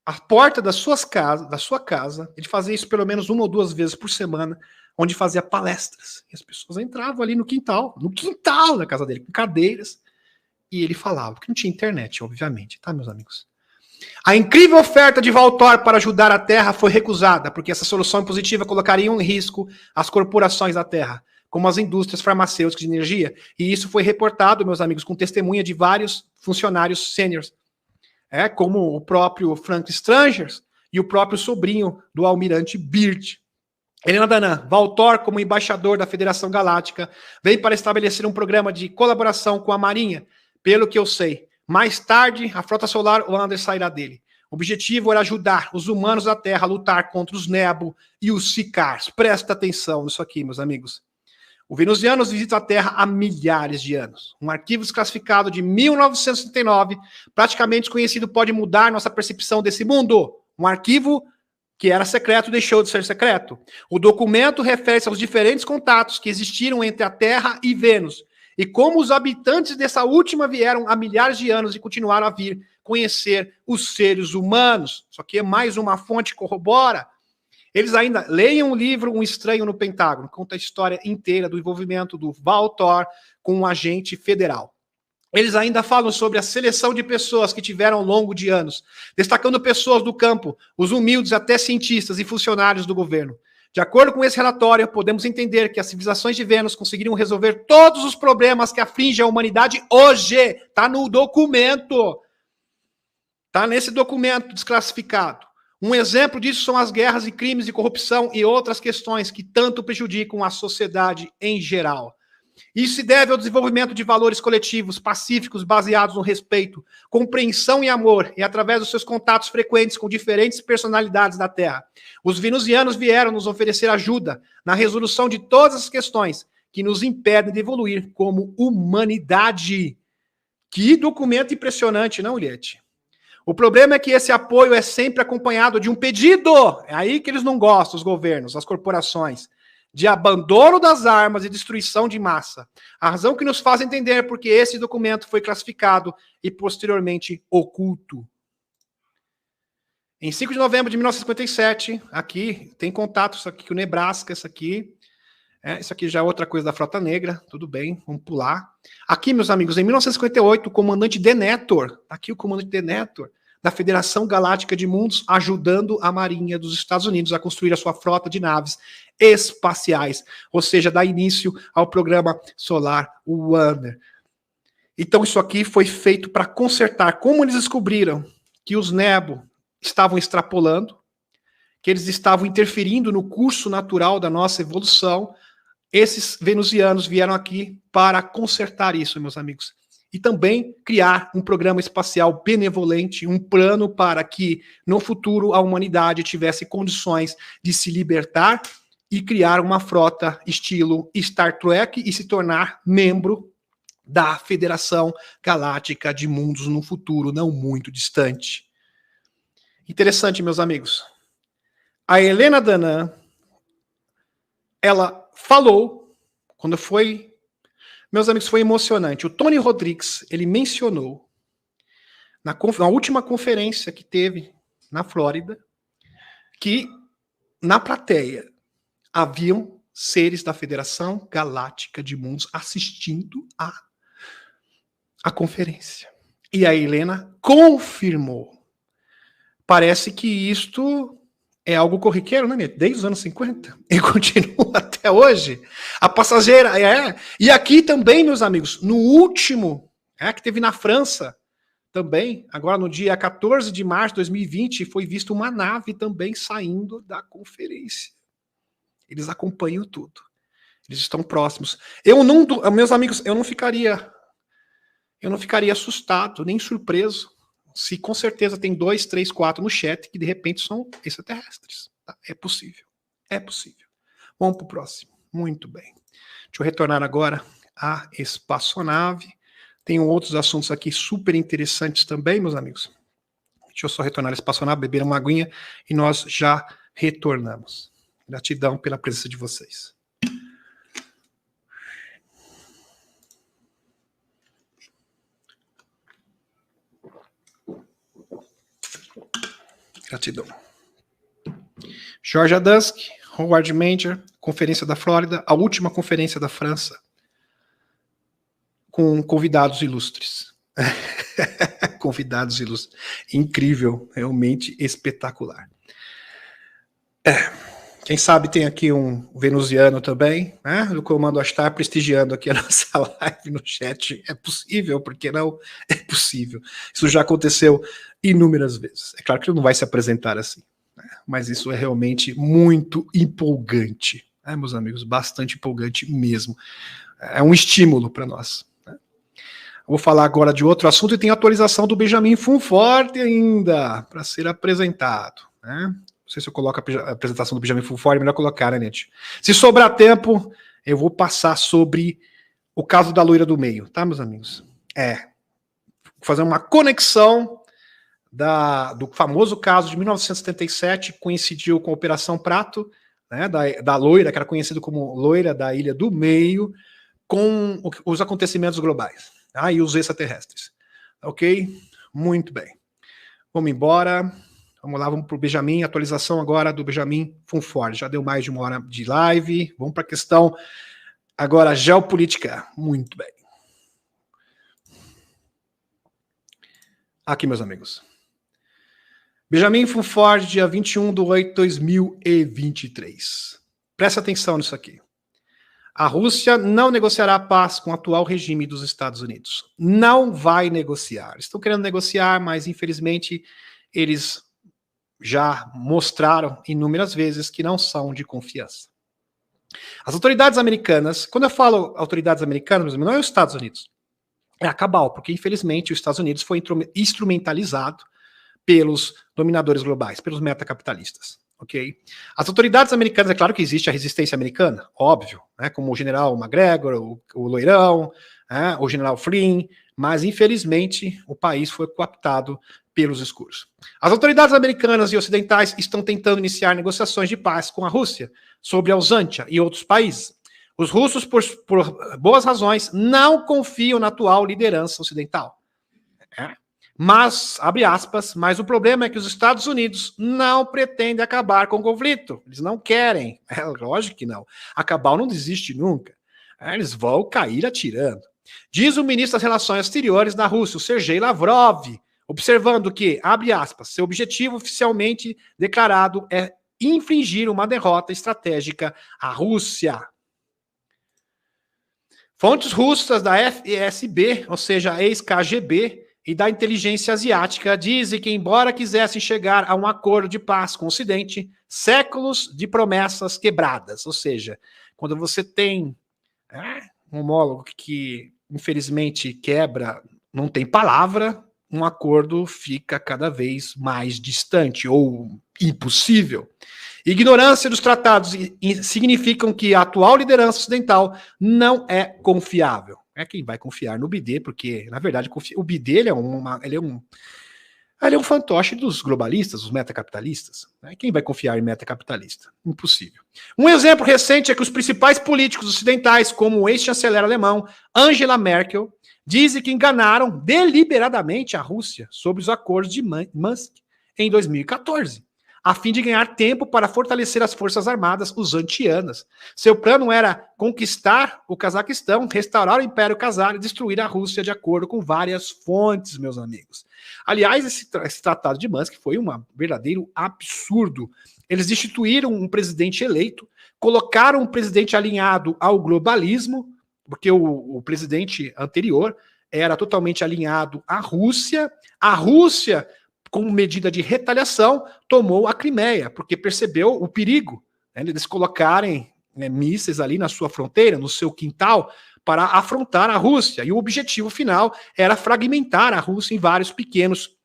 a porta da sua casa, ele fazia isso pelo menos 1 ou 2 vezes por semana, onde fazia palestras. E as pessoas entravam ali no quintal da casa dele, com cadeiras, e ele falava, porque não tinha internet, obviamente, tá, meus amigos? A incrível oferta de Val Thor para ajudar a Terra foi recusada, porque essa solução positiva colocaria em risco as corporações da Terra, como as indústrias farmacêuticas de energia, e isso foi reportado, meus amigos, com testemunha de vários funcionários sêniores, como o próprio Frank Strangers e o próprio sobrinho do almirante Byrd. Helena Danã, Val Thor, como embaixador da Federação Galáctica, veio para estabelecer um programa de colaboração com a Marinha, pelo que eu sei. Mais tarde, a Frota Solar Wander sairá dele. O objetivo era ajudar os humanos da Terra a lutar contra os Nebo e os Sicars. Presta atenção nisso aqui, meus amigos. O venusianos visita a Terra há milhares de anos. Um arquivo desclassificado de 1969, praticamente desconhecido, pode mudar nossa percepção desse mundo. Um arquivo que era secreto deixou de ser secreto. O documento refere-se aos diferentes contatos que existiram entre a Terra e Vênus, e como os habitantes dessa última vieram há milhares de anos e continuaram a vir conhecer os seres humanos. Isso aqui é mais uma fonte que corrobora. Eles ainda leiam o livro Um Estranho no Pentágono, conta a história inteira do envolvimento do Val Thor com um agente federal. Eles ainda falam sobre a seleção de pessoas que tiveram ao longo de anos, destacando pessoas do campo, os humildes até cientistas e funcionários do governo. De acordo com esse relatório, podemos entender que as civilizações de Vênus conseguiriam resolver todos os problemas que afligem a humanidade hoje. Está no documento. Está nesse documento desclassificado. Um exemplo disso são as guerras e crimes de corrupção e outras questões que tanto prejudicam a sociedade em geral. Isso se deve ao desenvolvimento de valores coletivos pacíficos baseados no respeito, compreensão e amor, e através dos seus contatos frequentes com diferentes personalidades da Terra. Os venusianos vieram nos oferecer ajuda na resolução de todas as questões que nos impedem de evoluir como humanidade. Que documento impressionante, não, Liette? O problema é que esse apoio é sempre acompanhado de um pedido. É aí que eles não gostam, os governos, as corporações. de abandono das armas e destruição de massa. A razão que nos faz entender porque esse documento foi classificado e posteriormente oculto. Em 5 de novembro de 1957, aqui, tem contato, isso aqui com o Nebraska, isso aqui já é outra coisa da Frota Negra, tudo bem, vamos pular. Aqui, meus amigos, em 1958, o comandante Denethor, aqui o comandante Denethor, da Federação Galáctica de Mundos, ajudando a Marinha dos Estados Unidos a construir a sua frota de naves espaciais, ou seja, dá início ao programa solar Wonder. Então isso aqui foi feito para consertar, como eles descobriram que os Nebo estavam extrapolando, que eles estavam interferindo no curso natural da nossa evolução, esses venusianos vieram aqui para consertar isso, meus amigos. E também criar um programa espacial benevolente, um plano para que, no futuro, a humanidade tivesse condições de se libertar e criar uma frota estilo Star Trek e se tornar membro da Federação Galáctica de Mundos no futuro não muito distante. Interessante, meus amigos. A Helena Danam, ela falou, quando foi... Meus amigos, foi emocionante. O Tony Rodrigues, ele mencionou, na última conferência que teve na Flórida, que na plateia haviam seres da Federação Galáctica de Mundos assistindo a conferência. E a Helena confirmou. Parece que isto é algo corriqueiro, né, desde os anos 50. E continua até hoje. A passageira E aqui também, meus amigos, no último, que teve na França, também, agora no dia 14 de março de 2020, foi vista uma nave também saindo da conferência. Eles acompanham tudo. Eles estão próximos. Meus amigos, eu não ficaria assustado, nem surpreso, se com certeza tem 2, 3, 4 no chat que de repente são extraterrestres. Tá? É possível. É possível. Vamos para o próximo. Muito bem. Deixa eu retornar agora à espaçonave. Tem outros assuntos aqui super interessantes também, meus amigos. Deixa eu só retornar à espaçonave, beber uma aguinha e nós já retornamos. Gratidão pela presença de vocês. Gratidão. George Adamski, Howard Major, Conferência da Flórida, a última conferência da França, com convidados ilustres. Convidados ilustres. Incrível, realmente espetacular. Quem sabe tem aqui um venusiano também, né, do Comando Astar, prestigiando aqui a nossa live no chat. É possível, porque não? É possível. Isso já aconteceu inúmeras vezes. É claro que ele não vai se apresentar assim, né, mas isso é realmente muito empolgante, né, meus amigos, bastante empolgante mesmo. É um estímulo para nós. Né. Vou falar agora de outro assunto e tem atualização do Benjamin Fonforte ainda para ser apresentado, né? Não sei se eu coloco a apresentação do Benjamin Fonforte, é melhor colocar, né, Nete? Se sobrar tempo, eu vou passar sobre o caso da loira do meio, tá, meus amigos? Vou fazer uma conexão do famoso caso de 1977, que coincidiu com a Operação Prato, né, da loira, que era conhecida como loira da Ilha do Meio, com os acontecimentos globais, tá, e os extraterrestres. Ok? Muito bem. Vamos embora. Vamos lá, vamos para o Benjamin, atualização agora do Benjamin Fonforte. Já deu mais de 1 hora de live. Vamos para a questão agora geopolítica. Muito bem. Aqui, meus amigos. Benjamin Fonforte, dia 21/8/2023. Presta atenção nisso aqui. A Rússia não negociará a paz com o atual regime dos Estados Unidos. Não vai negociar. Estão querendo negociar, mas infelizmente eles já mostraram inúmeras vezes que não são de confiança. As autoridades americanas, quando eu falo autoridades americanas, não é os Estados Unidos, é a cabal, porque infelizmente os Estados Unidos foi instrumentalizado pelos dominadores globais, pelos metacapitalistas, ok? As autoridades americanas, é claro que existe a resistência americana, óbvio, né, como o general McGregor, o Loirão, o general Flynn, mas infelizmente o país foi cooptado pelos escuros. As autoridades americanas e ocidentais estão tentando iniciar negociações de paz com a Rússia sobre a Ushantia e outros países. Os russos, por boas razões, não confiam na atual liderança ocidental. Mas, abre aspas, mas o problema é que os Estados Unidos não pretendem acabar com o conflito. Eles não querem. É lógico que não. Acabar não desiste nunca. Eles vão cair atirando. Diz o ministro das Relações Exteriores da Rússia, o Sergei Lavrov, observando que, abre aspas, seu objetivo oficialmente declarado é infligir uma derrota estratégica à Rússia. Fontes russas da FSB, ou seja, ex-KGB, e da inteligência asiática, dizem que, embora quisessem chegar a um acordo de paz com o Ocidente, séculos de promessas quebradas. Ou seja, quando você tem um homólogo que, infelizmente, quebra, não tem palavra, um acordo fica cada vez mais distante ou impossível. Ignorância dos tratados significam que a atual liderança ocidental não é confiável. É quem vai confiar no BD, porque, na verdade, o BD ele é um fantoche dos globalistas, dos metacapitalistas. Quem vai confiar em metacapitalista? Impossível. Um exemplo recente é que os principais políticos ocidentais, como o ex-chanceler alemão Angela Merkel, dizem que enganaram deliberadamente a Rússia sobre os acordos de Minsk em 2014. A fim de ganhar tempo para fortalecer as forças armadas ushantianas. Seu plano era conquistar o Cazaquistão, restaurar o Império Khazar e destruir a Rússia, de acordo com várias fontes, meus amigos. Aliás, esse tratado de Minsk foi um verdadeiro absurdo. Eles destituíram um presidente eleito, colocaram um presidente alinhado ao globalismo, porque o presidente anterior era totalmente alinhado à Rússia. A Rússia, como medida de retaliação, tomou a Crimeia, porque percebeu o perigo, eles colocarem mísseis ali na sua fronteira, no seu quintal, para afrontar a Rússia. E o objetivo final era fragmentar a Rússia em vários pequenos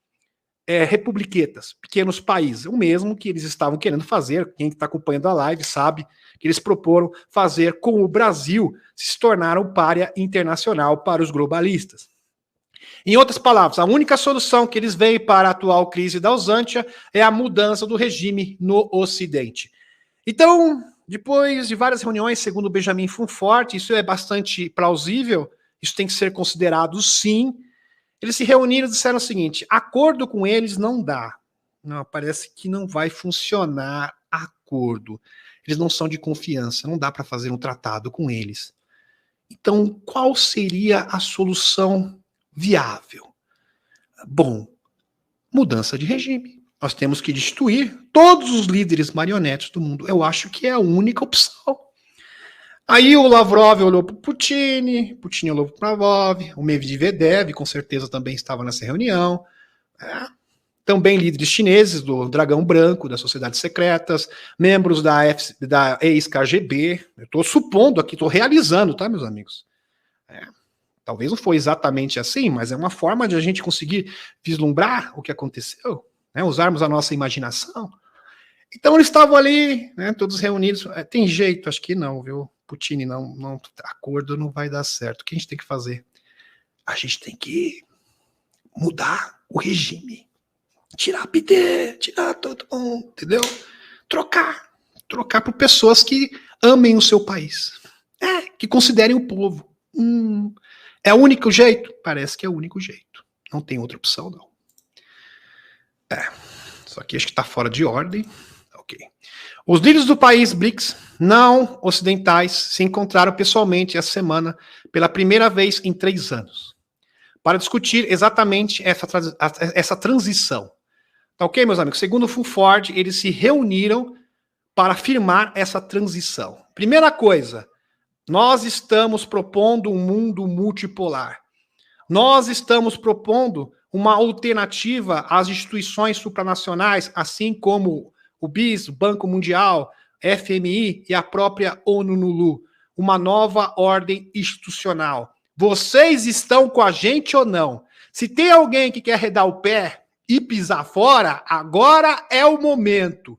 republiquetas, pequenos países. O mesmo que eles estavam querendo fazer, quem está acompanhando a live sabe que eles proporam fazer com o Brasil, se tornar um pária internacional para os globalistas. Em outras palavras, a única solução que eles veem para a atual crise da Ushantia é a mudança do regime no Ocidente. Então, depois de várias reuniões, segundo Benjamin Fonfort, isso é bastante plausível, isso tem que ser considerado sim. Eles se reuniram e disseram o seguinte: acordo com eles não dá. Não, parece que não vai funcionar acordo. Eles não são de confiança, não dá para fazer um tratado com eles. Então, qual seria a solução viável? Bom, mudança de regime. Nós temos que destituir todos os líderes marionetes do mundo. Eu acho que é a única opção. Aí o Lavrov olhou para o Putin olhou para o Lavrov, o Medvedev com certeza também estava nessa reunião. Também líderes chineses do Dragão Branco, das Sociedades Secretas, membros da ex-KGB. Eu estou supondo aqui, estou realizando, tá, meus amigos? Talvez não foi exatamente assim, mas é uma forma de a gente conseguir vislumbrar o que aconteceu, né? Usarmos a nossa imaginação. Então eles estavam ali, né, todos reunidos. Tem jeito, acho que não, viu? Putin, não, acordo não vai dar certo. O que a gente tem que fazer? A gente tem que mudar o regime. Tirar PT, tirar todo mundo, entendeu? Trocar por pessoas que amem o seu país. Que considerem o povo. É o único jeito? Parece que é o único jeito. Não tem outra opção, não. Só que acho que está fora de ordem. Ok. Os líderes do país BRICS não ocidentais se encontraram pessoalmente essa semana pela primeira vez em 3 anos para discutir exatamente essa transição. Tá ok, meus amigos? Segundo o Fonfort, eles se reuniram para firmar essa transição. Primeira coisa, nós estamos propondo um mundo multipolar. Nós estamos propondo uma alternativa às instituições supranacionais, assim como o BIS, o Banco Mundial, FMI e a própria ONU-NULU. Uma nova ordem institucional. Vocês estão com a gente ou não? Se tem alguém que quer arredar o pé e pisar fora, agora é o momento.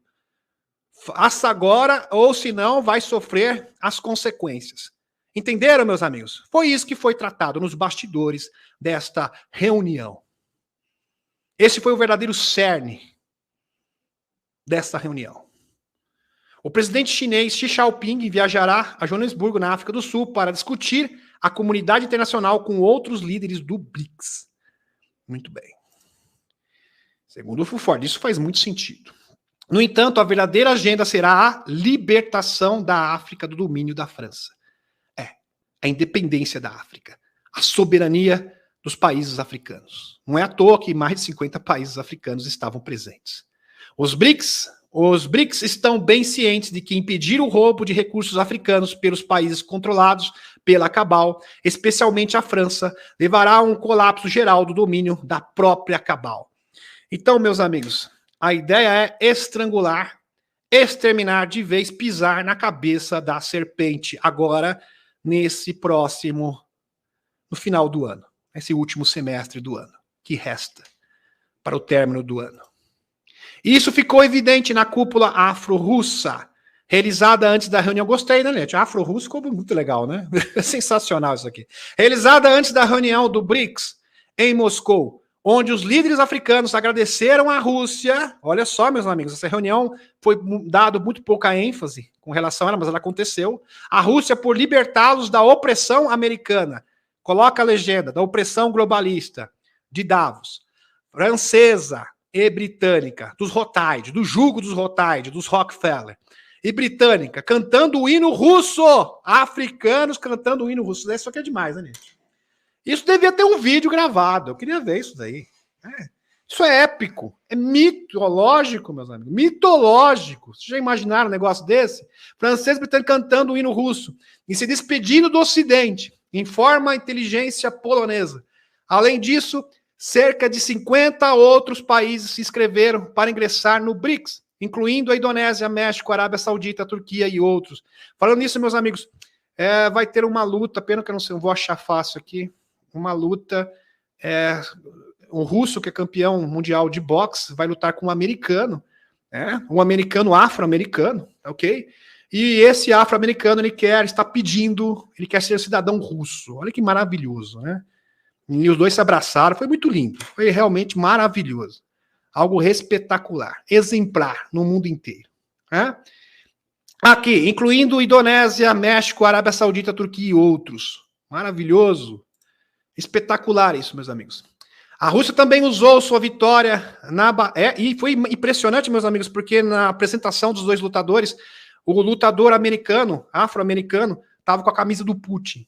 Faça agora, ou senão vai sofrer as consequências. Entenderam, meus amigos? Foi isso que foi tratado nos bastidores desta reunião. Esse foi o verdadeiro cerne desta reunião. O presidente chinês Xi Jinping viajará a Joanesburgo, na África do Sul, para discutir a comunidade internacional com outros líderes do BRICS. Muito bem. Segundo o Fulford, isso faz muito sentido. No entanto, a verdadeira agenda será a libertação da África do domínio da França. A independência da África. A soberania dos países africanos. Não é à toa que mais de 50 países africanos estavam presentes. Os BRICS estão bem cientes de que impedir o roubo de recursos africanos pelos países controlados pela Cabal, especialmente a França, levará a um colapso geral do domínio da própria Cabal. Então, meus amigos, a ideia é estrangular, exterminar de vez, pisar na cabeça da serpente, agora, no final do ano, esse último semestre do ano, que resta para o término do ano. Isso ficou evidente na cúpula afro-russa, realizada antes da reunião. Gostei, né, Lete? Afro-russo ficou muito legal, né? Sensacional isso aqui. Realizada antes da reunião do BRICS, em Moscou, onde os líderes africanos agradeceram à Rússia. Olha só, meus amigos, essa reunião foi dado muito pouca ênfase com relação a ela, mas ela aconteceu. A Rússia por libertá-los da opressão americana. Coloca a legenda, da opressão globalista, de Davos. Francesa e britânica, dos Rothschild, do jugo dos Rothschild, dos Rockefeller. E britânica, cantando o hino russo. Africanos cantando o hino russo. Isso aqui é demais, né, gente? Isso devia ter um vídeo gravado. Eu queria ver isso daí. Isso é épico. É mitológico, meus amigos. Mitológico. Vocês já imaginaram um negócio desse? Francês e britânico cantando o hino russo. E se despedindo do Ocidente. Informa a inteligência polonesa. Além disso, cerca de 50 outros países se inscreveram para ingressar no BRICS, incluindo a Indonésia, México, Arábia Saudita, Turquia e outros. Falando nisso, meus amigos, vai ter uma luta, pena que eu não vou achar fácil aqui, uma luta, um russo que é campeão mundial de boxe vai lutar com um americano afro-americano, ok? E esse afro-americano, ele quer ser cidadão russo. Olha que maravilhoso, né? E os dois se abraçaram, foi muito lindo, foi realmente maravilhoso. Algo espetacular, exemplar no mundo inteiro. Né? Aqui, incluindo Indonésia, México, Arábia Saudita, Turquia e outros. Maravilhoso. Espetacular isso, meus amigos. A Rússia também usou sua vitória e foi impressionante, meus amigos, porque na apresentação dos dois lutadores, o lutador americano, afro-americano, estava com a camisa do Putin.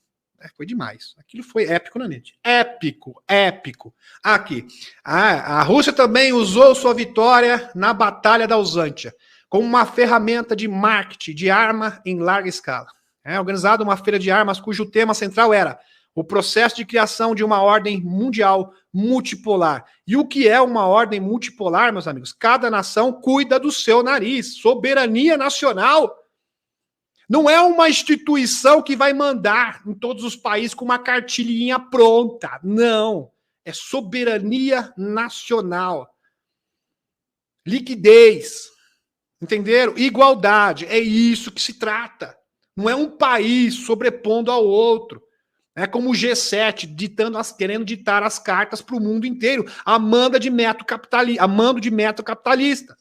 Foi demais. Aquilo foi épico, né, gente? Épico, épico. Aqui. A Rússia também usou sua vitória na Batalha da Ausântia como uma ferramenta de marketing de arma em larga escala. Organizada uma feira de armas cujo tema central era o processo de criação de uma ordem mundial multipolar. E o que é uma ordem multipolar, meus amigos? Cada nação cuida do seu nariz. Soberania nacional. Não é uma instituição que vai mandar em todos os países com uma cartilhinha pronta. Não. É soberania nacional. Liquidez. Entenderam? Igualdade. É isso que se trata. Não é um país sobrepondo ao outro. É como o G7 querendo ditar as cartas para o mundo inteiro, a mando de método capitalista.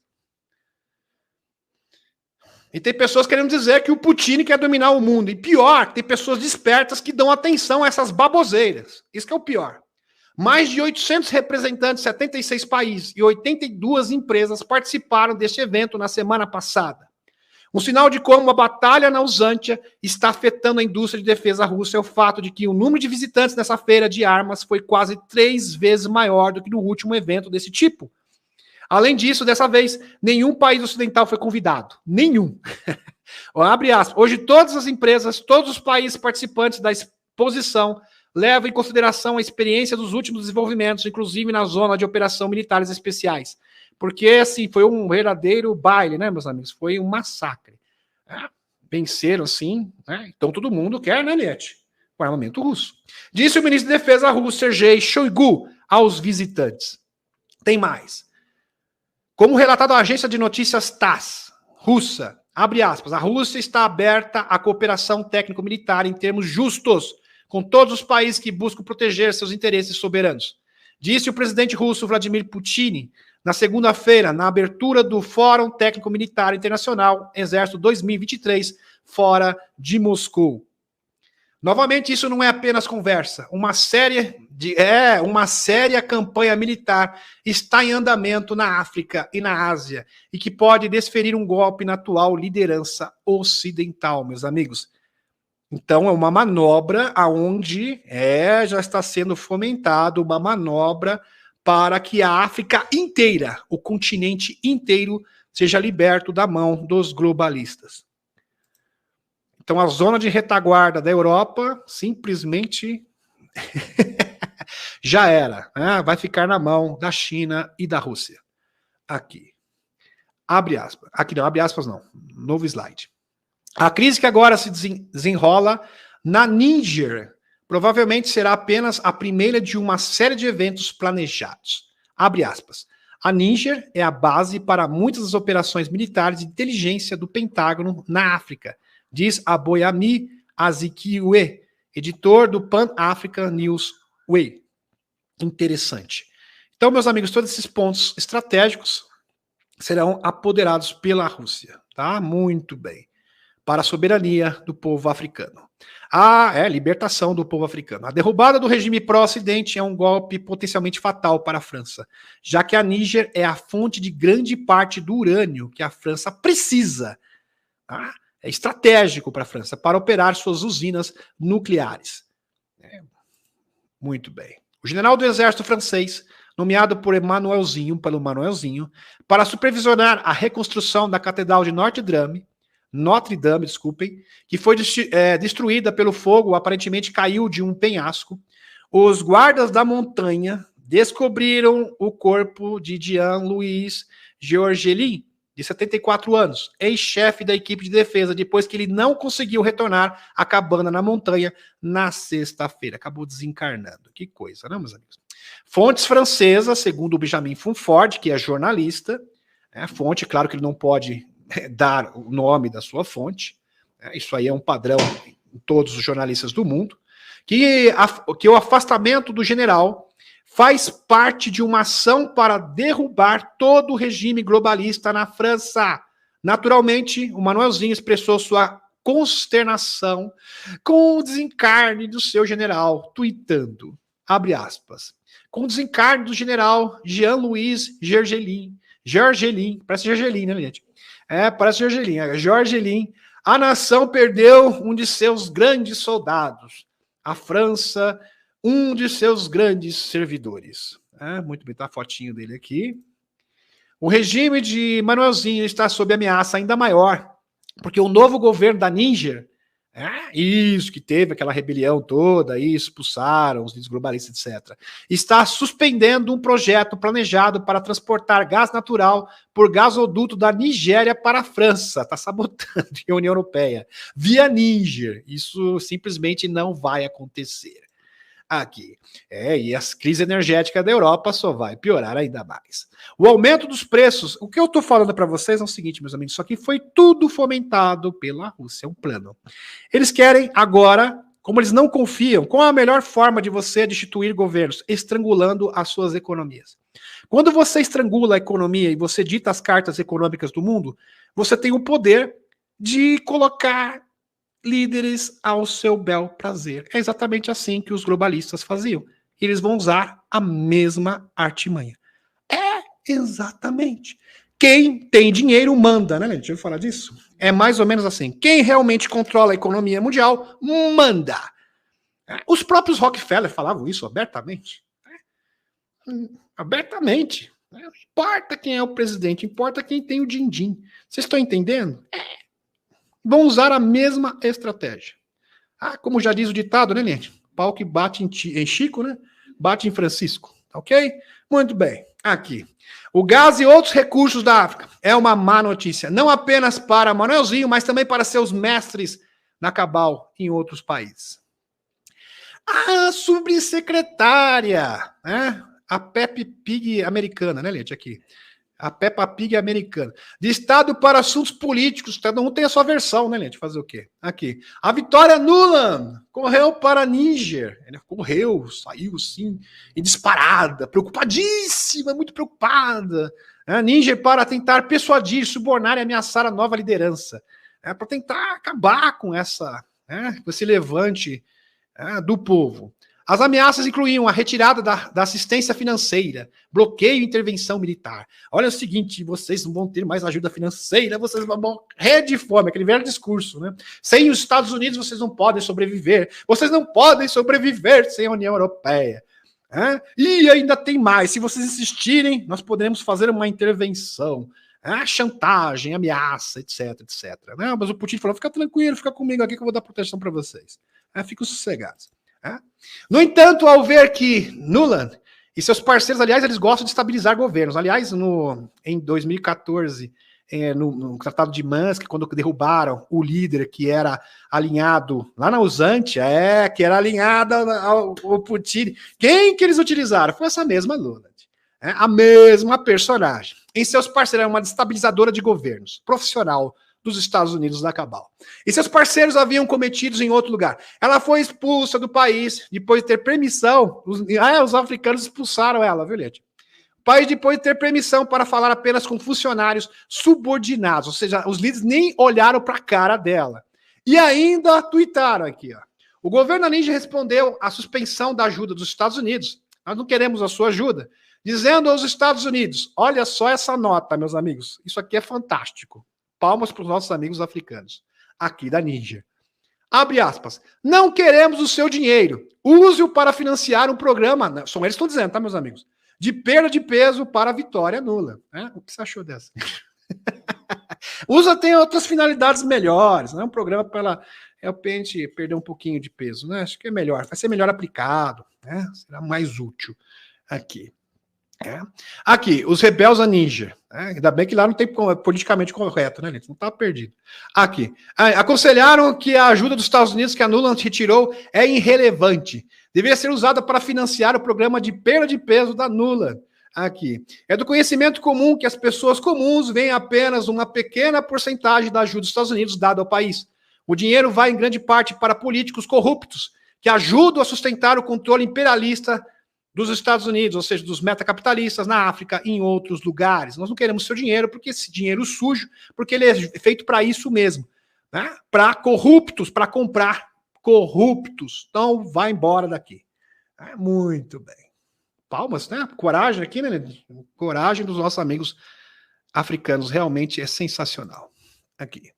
E tem pessoas querendo dizer que o Putin quer dominar o mundo. E pior, tem pessoas despertas que dão atenção a essas baboseiras. Isso que é o pior. Mais de 800 representantes de 76 países e 82 empresas participaram deste evento na semana passada. Um sinal de como a batalha na Ausântia está afetando a indústria de defesa russa é o fato de que o número de visitantes nessa feira de armas foi quase 3 vezes maior do que no último evento desse tipo. Além disso, dessa vez, nenhum país ocidental foi convidado. Nenhum. Abre aspas. Hoje, todas as empresas, todos os países participantes da exposição levam em consideração a experiência dos últimos desenvolvimentos, inclusive na zona de operação militares especiais. Porque, assim, foi um verdadeiro baile, né, meus amigos? Foi um massacre. Venceram, assim, né? Então todo mundo quer, né, Liette? O armamento russo. Disse o ministro de Defesa russo, Sergei Shoigu, aos visitantes. Tem mais. Como relatado à agência de notícias TASS, russa, abre aspas, a Rússia está aberta à cooperação técnico-militar em termos justos com todos os países que buscam proteger seus interesses soberanos. Disse o presidente russo Vladimir Putin na segunda-feira, na abertura do Fórum Técnico Militar Internacional Exército 2023, fora de Moscou. Novamente, isso não é apenas conversa. Uma séria campanha militar está em andamento na África e na Ásia e que pode desferir um golpe na atual liderança ocidental, meus amigos. Então, é uma manobra aonde já está sendo fomentado uma manobra para que a África inteira, o continente inteiro, seja liberto da mão dos globalistas. Então, a zona de retaguarda da Europa simplesmente já era. Né? Vai ficar na mão da China e da Rússia. Aqui. Abre aspas. Aqui não, abre aspas não. Novo slide. A crise que agora se desenrola na Níger provavelmente será apenas a primeira de uma série de eventos planejados. Abre aspas. A Níger é a base para muitas das operações militares de inteligência do Pentágono na África, diz Aboyami Azikiwe, editor do Pan-African News Way. Interessante. Então, meus amigos, todos esses pontos estratégicos serão apoderados pela Rússia, tá? Muito bem. Para a soberania do povo africano. Libertação do povo africano. A derrubada do regime pró-ocidente é um golpe potencialmente fatal para a França, já que a Níger é a fonte de grande parte do urânio que a França precisa. Tá? É estratégico para a França, para operar suas usinas nucleares. Muito bem. O general do exército francês, nomeado por pelo Manuelzinho, para supervisionar a reconstrução da Catedral de Notre Dame, que foi destruída pelo fogo, aparentemente caiu de um penhasco. Os guardas da montanha descobriram o corpo de Jean-Louis Georgelin, de 74 anos, ex-chefe da equipe de defesa, depois que ele não conseguiu retornar à cabana na montanha na sexta-feira. Acabou desencarnando. Que coisa, né, meus amigos? Fontes francesas, segundo o Benjamin Fonford, que é jornalista, fonte, claro que ele não pode dar o nome da sua fonte, isso aí é um padrão em todos os jornalistas do mundo, que o afastamento do general faz parte de uma ação para derrubar todo o regime globalista na França. Naturalmente, o Manuelzinho expressou sua consternação com o desencarne do seu general, tuitando, abre aspas, com o desencarne do general Jean-Louis Georgelin, parece Georgelin, né, gente? Parece Georgelin. A nação perdeu um de seus grandes soldados. A França, um de seus grandes servidores. Muito bem, tá a fotinho dele aqui. O regime de Manuelzinho está sob ameaça ainda maior, porque o novo governo da Níger, isso que teve aquela rebelião toda, expulsaram os líderes globalistas, etc., está suspendendo um projeto planejado para transportar gás natural por gasoduto da Nigéria para a França. Está sabotando a União Europeia via Níger. Isso simplesmente não vai acontecer. Aqui. E a crise energética da Europa só vai piorar ainda mais. O aumento dos preços, o que eu estou falando para vocês é o seguinte, meus amigos, isso aqui foi tudo fomentado pela Rússia, é um plano. Eles querem agora, como eles não confiam, qual é a melhor forma de você destituir governos? Estrangulando as suas economias. Quando você estrangula a economia e você dita as cartas econômicas do mundo, você tem o poder de colocar líderes ao seu bel prazer. É exatamente assim que os globalistas faziam. Eles vão usar a mesma artimanha. Exatamente. Quem tem dinheiro manda, né, gente? Deixa eu falar disso. É mais ou menos assim. Quem realmente controla a economia mundial manda. Os próprios Rockefeller falavam isso abertamente. Abertamente. Não importa quem é o presidente, importa quem tem o din-din. Vocês estão entendendo? Vão usar a mesma estratégia. Como já diz o ditado, né, gente? Pau que bate em Chico, né? Bate em Francisco. Ok? Muito bem. Aqui. O gás e outros recursos da África é uma má notícia. Não apenas para Manuelzinho, mas também para seus mestres na cabal em outros países. A subsecretária, né? A Peppa Pig americana, né, gente? Aqui. A Peppa Pig americana. De Estado para assuntos políticos. Cada um tem a sua versão, né, gente? Fazer o quê? Aqui. A Vitória Nuland correu para Níger. Ele correu, saiu sim, e disparada, preocupadíssima, muito preocupada. Níger para tentar persuadir, subornar e ameaçar a nova liderança. Para tentar acabar com com esse levante do povo. As ameaças incluíam a retirada da assistência financeira, bloqueio e intervenção militar. Olha o seguinte, vocês não vão ter mais ajuda financeira, vocês vão morrer de fome, aquele velho discurso, né? Sem os Estados Unidos vocês não podem sobreviver, vocês não podem sobreviver sem a União Europeia. E ainda tem mais, se vocês insistirem, nós poderemos fazer uma intervenção. Chantagem, ameaça, etc, etc. Mas o Putin falou, fica tranquilo, fica comigo aqui que eu vou dar proteção para vocês. Fiquem sossegados. No entanto, ao ver que Nuland e seus parceiros, aliás, eles gostam de estabilizar governos. Aliás, em 2014, no Tratado de Minsk, quando derrubaram o líder que era alinhado lá na Usantia, que era alinhado ao Putin, quem que eles utilizaram? Foi essa mesma Nuland. A mesma personagem. Em seus parceiros, é uma estabilizadora de governos, profissional dos Estados Unidos da Cabal. E seus parceiros haviam cometidos em outro lugar. Ela foi expulsa do país depois de ter permissão. Os africanos expulsaram ela, viu, Lete? O país depois de ter permissão para falar apenas com funcionários subordinados, ou seja, os líderes nem olharam para a cara dela. E ainda tuitaram aqui, ó. O governo da Níger respondeu à suspensão da ajuda dos Estados Unidos. Nós não queremos a sua ajuda. Dizendo aos Estados Unidos, olha só essa nota, meus amigos, isso aqui é fantástico. Palmas para os nossos amigos africanos, aqui da Níger. Abre aspas. Não queremos o seu dinheiro. Use-o para financiar um programa, são eles que estão dizendo, tá, meus amigos? De perda de peso para a vitória nula. O que você achou dessa? Usa tem outras finalidades melhores, né? Um programa para ela realmente perder um pouquinho de peso, né? Acho que é melhor, vai ser melhor aplicado, né? Será mais útil aqui. Aqui, os rebeldes a Níger. Ainda bem que lá não tem politicamente correto, né, gente? Não tá perdido. Aqui. Aconselharam que a ajuda dos Estados Unidos que a Nuland retirou é irrelevante. Deveria ser usada para financiar o programa de perda de peso da Nuland. Aqui. É do conhecimento comum que as pessoas comuns veem apenas uma pequena porcentagem da ajuda dos Estados Unidos dada ao país. O dinheiro vai em grande parte para políticos corruptos que ajudam a sustentar o controle imperialista dos Estados Unidos, ou seja, dos metacapitalistas na África e em outros lugares. Nós não queremos seu dinheiro, porque esse dinheiro sujo, porque ele é feito para isso mesmo, né? Para corruptos, para comprar corruptos. Então, vai embora daqui. Muito bem. Palmas, né? Coragem aqui, né? Coragem dos nossos amigos africanos, realmente é sensacional. Aqui.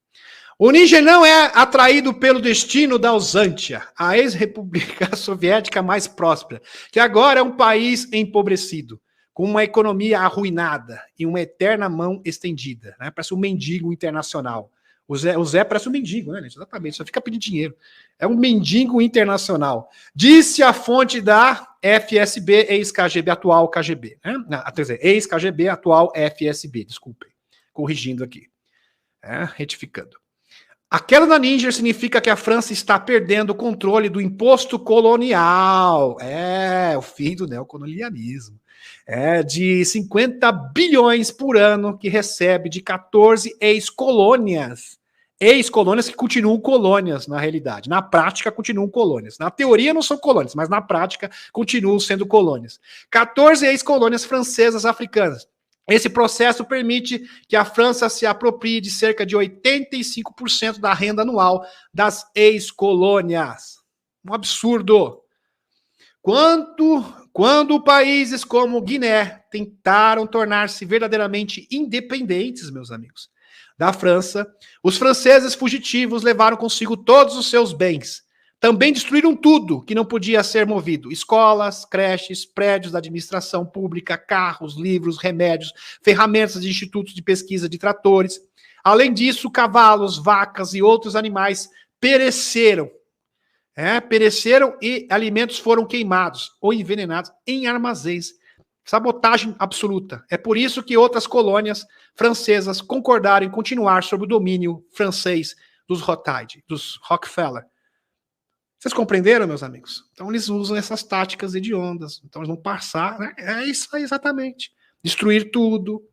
O Níger não é atraído pelo destino da Usantia, a ex-república soviética mais próspera, que agora é um país empobrecido, com uma economia arruinada e uma eterna mão estendida. Né? Parece um mendigo internacional. O Zé parece um mendigo, né, gente? Exatamente, só fica pedindo dinheiro. É um mendigo internacional. Disse a fonte da FSB, ex-KGB, atual KGB. Né? Quer dizer, ex-KGB, atual FSB, desculpem. Corrigindo aqui. Retificando. A queda da Níger significa que a França está perdendo o controle do imposto colonial. O fim do neocolonialismo. De 50 bilhões por ano que recebe de 14 ex-colônias. Ex-colônias que continuam colônias, na realidade. Na prática, continuam colônias. Na teoria não são colônias, mas na prática continuam sendo colônias. 14 ex-colônias francesas africanas. Esse processo permite que a França se aproprie de cerca de 85% da renda anual das ex-colônias. Um absurdo. Quando países como Guiné tentaram tornar-se verdadeiramente independentes, meus amigos, da França, os franceses fugitivos levaram consigo todos os seus bens. Também destruíram tudo que não podia ser movido. Escolas, creches, prédios da administração pública, carros, livros, remédios, ferramentas de institutos de pesquisa de tratores. Além disso, cavalos, vacas e outros animais pereceram. Pereceram e alimentos foram queimados ou envenenados em armazéns. Sabotagem absoluta. É por isso que outras colônias francesas concordaram em continuar sob o domínio francês dos Rothschild, dos Rockefeller. Vocês compreenderam, meus amigos? Então eles usam essas táticas hediondas. Então eles vão passar, né? É isso aí exatamente. Destruir tudo,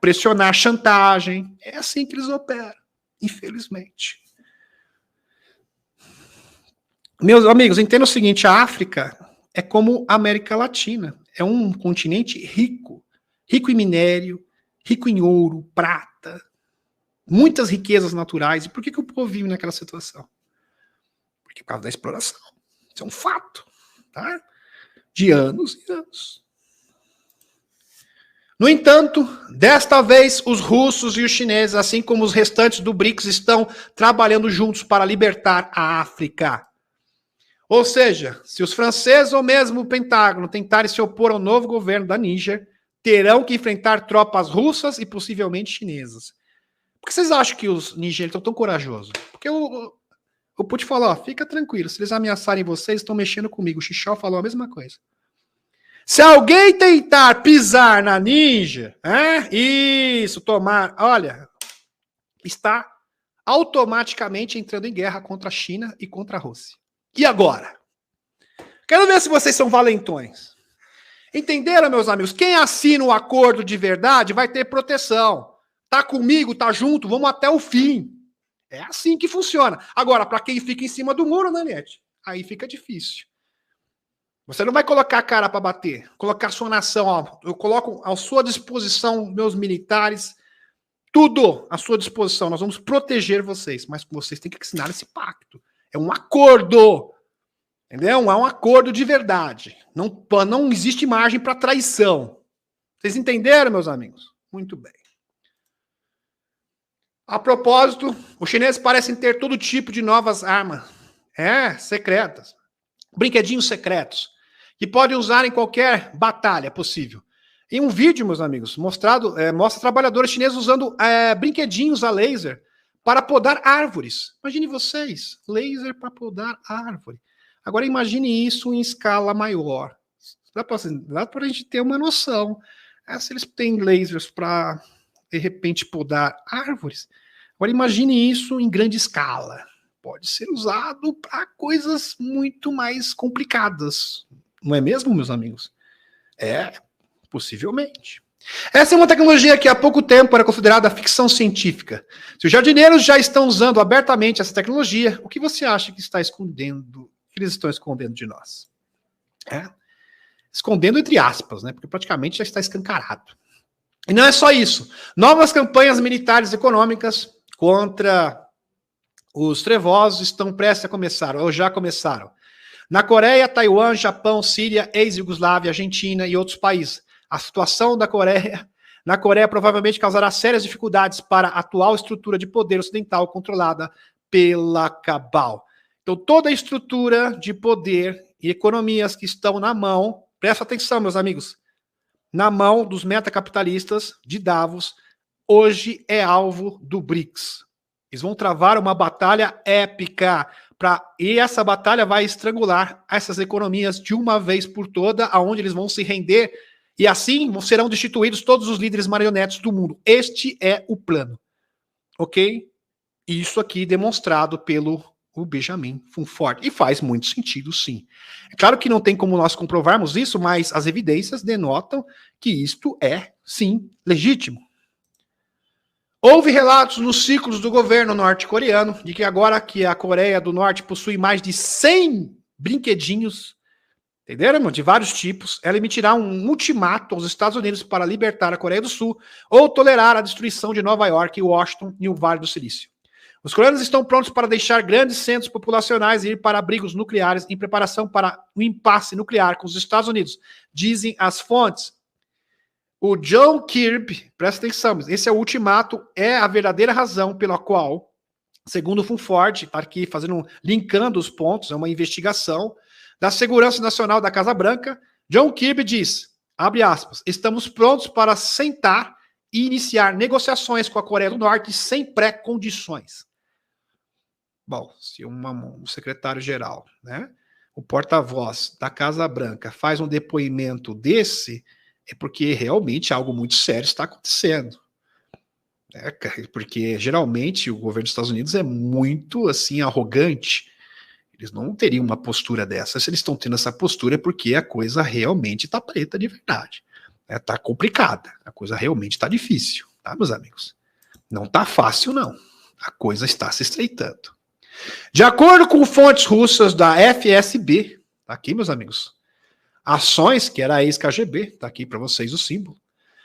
pressionar, chantagem. É assim que eles operam, infelizmente. Meus amigos, entenda o seguinte, a África é como a América Latina. É um continente rico. Rico em minério, rico em ouro, prata, muitas riquezas naturais. E por que o povo vive naquela situação? Porque por causa da exploração. Isso é um fato, tá? De anos e anos. No entanto, desta vez, os russos e os chineses, assim como os restantes do BRICS, estão trabalhando juntos para libertar a África. Ou seja, se os franceses ou mesmo o Pentágono tentarem se opor ao novo governo da Níger, terão que enfrentar tropas russas e possivelmente chinesas. Por que vocês acham que os nigerianos estão tão corajosos? Porque o Putin falou, ó, fica tranquilo, se eles ameaçarem vocês, estão mexendo comigo. O Xixó falou a mesma coisa. Se alguém tentar pisar na Níger, isso, tomar, olha, está automaticamente entrando em guerra contra a China e contra a Rússia. E agora? Quero ver se vocês são valentões. Entenderam, meus amigos? Quem assina o acordo de verdade vai ter proteção. Tá comigo, tá junto, vamos até o fim. É assim que funciona. Agora, para quem fica em cima do muro, Nanete, aí fica difícil. Você não vai colocar a cara para bater, colocar a sua nação, ó, eu coloco à sua disposição meus militares, tudo à sua disposição, nós vamos proteger vocês, mas vocês têm que assinar esse pacto. É um acordo, entendeu? É um acordo de verdade. Não existe margem para traição. Vocês entenderam, meus amigos? Muito bem. A propósito, os chineses parecem ter todo tipo de novas armas, secretas, brinquedinhos secretos, que podem usar em qualquer batalha possível. Em um vídeo, meus amigos, mostra trabalhadores chineses usando brinquedinhos a laser para podar árvores. Imagine vocês, laser para podar árvore. Agora imagine isso em escala maior. Dá para a gente ter uma noção. Se eles têm lasers para, de repente, podar árvores, agora imagine isso em grande escala. Pode ser usado para coisas muito mais complicadas. Não é mesmo, meus amigos? Possivelmente. Essa é uma tecnologia que há pouco tempo era considerada ficção científica. Se os jardineiros já estão usando abertamente essa tecnologia, o que você acha que está escondendo, que eles estão escondendo de nós? Escondendo entre aspas, né? Porque praticamente já está escancarado. E não é só isso. Novas campanhas militares e econômicas contra os trevosos estão prestes a começar, ou já começaram. Na Coreia, Taiwan, Japão, Síria, ex-Yugoslávia, Argentina e outros países. A situação na Coreia provavelmente causará sérias dificuldades para a atual estrutura de poder ocidental controlada pela cabal. Então, toda a estrutura de poder e economias que estão na mão, presta atenção, meus amigos, na mão dos metacapitalistas de Davos, hoje é alvo do BRICS. Eles vão travar uma batalha épica, e essa batalha vai estrangular essas economias de uma vez por toda, aonde eles vão se render, e assim serão destituídos todos os líderes marionetes do mundo. Este é o plano. Ok? Isso aqui demonstrado pelo Benjamin Funford. E faz muito sentido, sim. É claro que não tem como nós comprovarmos isso, mas as evidências denotam que isto é, sim, legítimo. Houve relatos nos ciclos do governo norte-coreano de que agora que a Coreia do Norte possui mais de 100 brinquedinhos, entenderam, de vários tipos, ela emitirá um ultimato aos Estados Unidos para libertar a Coreia do Sul ou tolerar a destruição de Nova York, Washington e o Vale do Silício. Os coreanos estão prontos para deixar grandes centros populacionais e ir para abrigos nucleares em preparação para o impasse nuclear com os Estados Unidos, dizem as fontes. O John Kirby, presta atenção, esse é o ultimato, é a verdadeira razão pela qual, segundo o Funford, está aqui linkando os pontos, é uma investigação da Segurança Nacional da Casa Branca, John Kirby diz, abre aspas, estamos prontos para sentar e iniciar negociações com a Coreia do Norte sem pré-condições. Bom, se um secretário-geral, né, o porta-voz da Casa Branca faz um depoimento desse, é porque realmente algo muito sério está acontecendo. Porque geralmente o governo dos Estados Unidos é muito assim arrogante. Eles não teriam uma postura dessa. Se eles estão tendo essa postura é porque a coisa realmente está preta de verdade. Tá complicada. A coisa realmente está difícil, tá, meus amigos? Não tá fácil, não. A coisa está se estreitando. De acordo com fontes russas da FSB, tá aqui, meus amigos, ações, que era a ex-KGB, tá aqui para vocês o símbolo.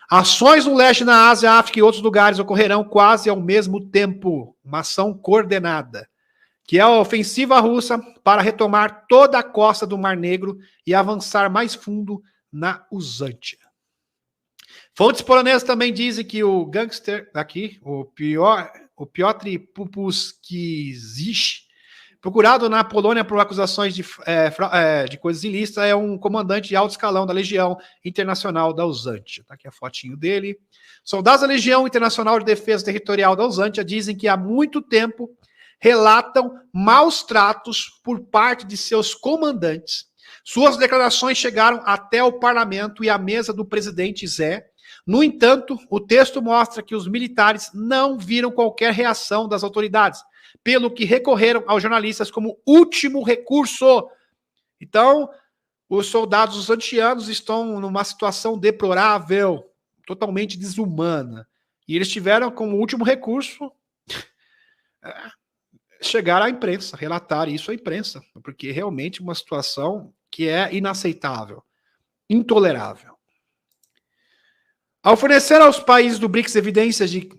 Ações no leste, na Ásia, África e outros lugares ocorrerão quase ao mesmo tempo. Uma ação coordenada, que é a ofensiva russa para retomar toda a costa do Mar Negro e avançar mais fundo na Usântia. Fontes polonesas também dizem que o gangster aqui, o Piotr Pupuskizich, procurado na Polônia por acusações de coisas ilícitas, é um comandante de alto escalão da Legião Internacional da Usântia. Tá aqui a fotinho dele. Soldados da Legião Internacional de Defesa Territorial da Usântia dizem que há muito tempo relatam maus tratos por parte de seus comandantes. Suas declarações chegaram até o parlamento e a mesa do presidente Zé. No entanto, o texto mostra que os militares não viram qualquer reação das autoridades, pelo que recorreram aos jornalistas como último recurso. Então, os soldados usantianos estão numa situação deplorável, totalmente desumana. E eles tiveram como último recurso chegar à imprensa, relatar isso à imprensa, porque realmente uma situação que é inaceitável, intolerável. Ao fornecer aos países do BRICS evidências de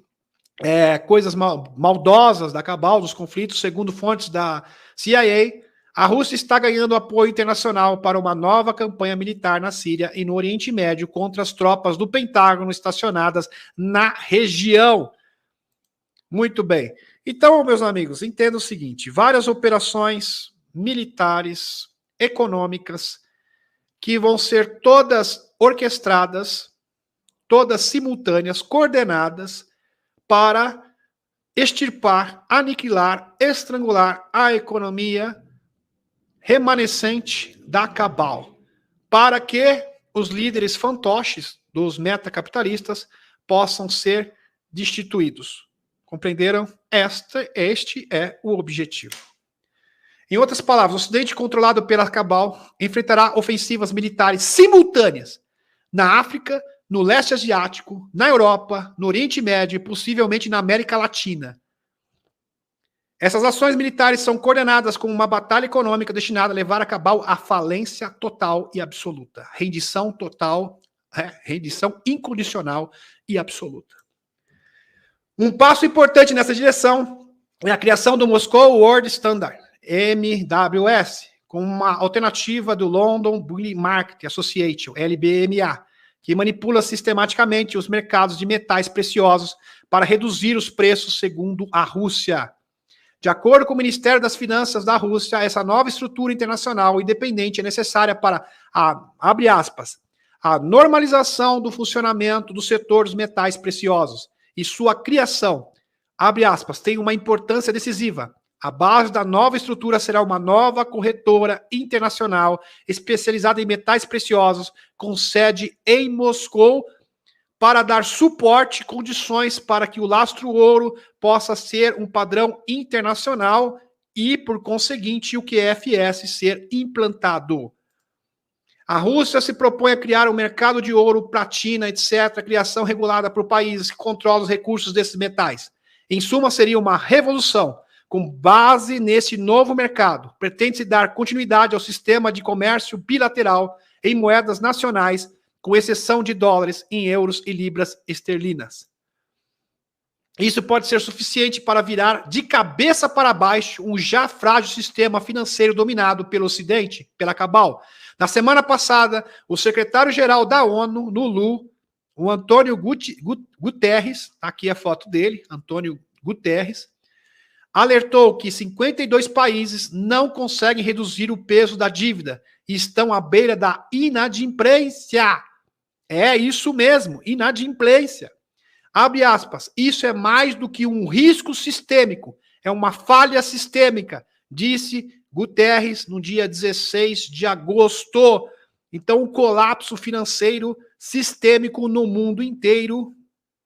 coisas maldosas da cabal dos conflitos, segundo fontes da CIA, a Rússia está ganhando apoio internacional para uma nova campanha militar na Síria e no Oriente Médio contra as tropas do Pentágono estacionadas na região. Muito bem. Então, meus amigos, entenda o seguinte: várias operações militares, econômicas, que vão ser todas orquestradas, todas simultâneas, coordenadas, para extirpar, aniquilar, estrangular a economia remanescente da cabal, para que os líderes fantoches dos metacapitalistas possam ser destituídos. Compreenderam? Este é o objetivo. Em outras palavras, o Ocidente, controlado pela cabal, enfrentará ofensivas militares simultâneas na África, no leste asiático, na Europa, no Oriente Médio e possivelmente na América Latina. Essas ações militares são coordenadas como uma batalha econômica destinada a levar a cabal à falência total e absoluta. Rendição total, rendição incondicional e absoluta. Um passo importante nessa direção é a criação do Moscow World Standard, MWS, com uma alternativa do London Bullion Market Association, LBMA, que manipula sistematicamente os mercados de metais preciosos para reduzir os preços segundo a Rússia. De acordo com o Ministério das Finanças da Rússia, essa nova estrutura internacional independente é necessária para, abre aspas, a normalização do funcionamento do setor dos metais preciosos e sua criação, abre aspas, tem uma importância decisiva. A base da nova estrutura será uma nova corretora internacional especializada em metais preciosos, com sede em Moscou, para dar suporte e condições para que o lastro-ouro possa ser um padrão internacional e, por conseguinte, o QFS ser implantado. A Rússia se propõe a criar um mercado de ouro, platina, etc., criação regulada por países que controlam os recursos desses metais. Em suma, seria uma revolução. Com base nesse novo mercado, pretende-se dar continuidade ao sistema de comércio bilateral em moedas nacionais, com exceção de dólares, em euros e libras esterlinas. Isso pode ser suficiente para virar de cabeça para baixo um já frágil sistema financeiro dominado pelo Ocidente, pela cabal. Na semana passada, o secretário-geral da ONU, no LU, o Antônio Guterres, aqui a foto dele, Antônio Guterres, alertou que 52 países não conseguem reduzir o peso da dívida e estão à beira da inadimplência. É isso mesmo, inadimplência. Abre aspas, isso é mais do que um risco sistêmico, é uma falha sistêmica, disse Guterres no dia 16 de agosto. Então, o colapso financeiro sistêmico no mundo inteiro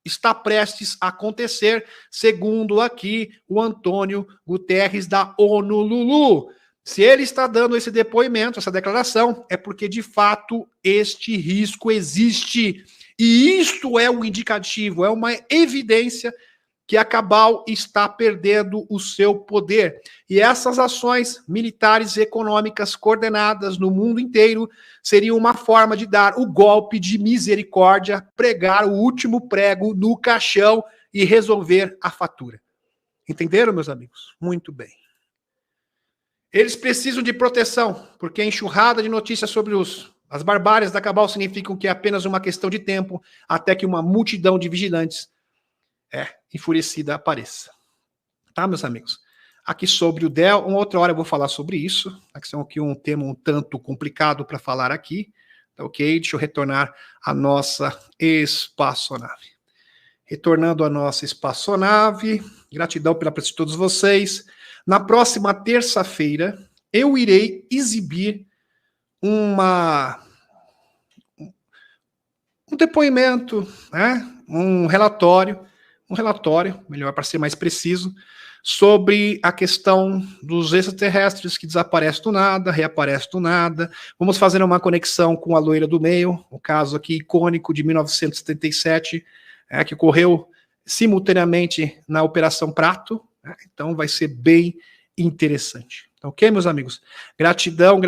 está prestes a acontecer, segundo aqui o Antônio Guterres da ONU Lulu. Se ele está dando esse depoimento, essa declaração, é porque de fato este risco existe. E isto é um indicativo, é uma evidência que a Cabal está perdendo o seu poder. E essas ações militares e econômicas coordenadas no mundo inteiro seriam uma forma de dar o golpe de misericórdia, pregar o último prego no caixão e resolver a fatura. Entenderam, meus amigos? Muito bem. Eles precisam de proteção, porque a enxurrada de notícias sobre as barbáries da Cabal significam que é apenas uma questão de tempo até que uma multidão de vigilantes enfurecida apareça. Tá, meus amigos? Aqui sobre o DEL, uma outra hora eu vou falar sobre isso, aqui um tema um tanto complicado para falar aqui, tá ok? Deixa eu retornar à nossa espaçonave. Retornando à nossa espaçonave, gratidão pela presença de todos vocês. Na próxima terça-feira, eu irei exibir um depoimento, né? um relatório, melhor para ser mais preciso, sobre a questão dos extraterrestres que desaparecem do nada, reaparecem do nada. Vamos fazer uma conexão com a loira do meio, o caso aqui icônico de 1977, que ocorreu simultaneamente na Operação Prato. Então vai ser bem interessante. Ok, meus amigos? Gratidão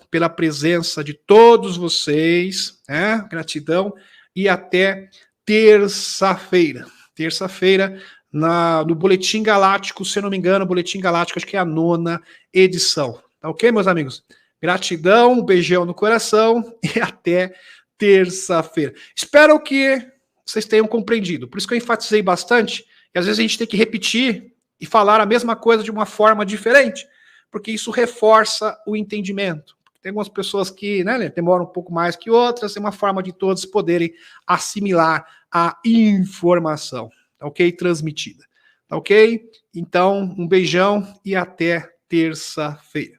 pela presença de todos vocês. Gratidão e até terça-feira. Terça-feira, no Boletim Galáctico, se eu não me engano, Boletim Galáctico, acho que é a 9ª edição. Tá ok, meus amigos? Gratidão, um beijão no coração e até terça-feira. Espero que vocês tenham compreendido. Por isso que eu enfatizei bastante, e às vezes a gente tem que repetir e falar a mesma coisa de uma forma diferente, porque isso reforça o entendimento. Tem algumas pessoas que demoram um pouco mais que outras, é uma forma de todos poderem assimilar a informação, tá ok? Transmitida, tá ok? Então, um beijão e até terça-feira.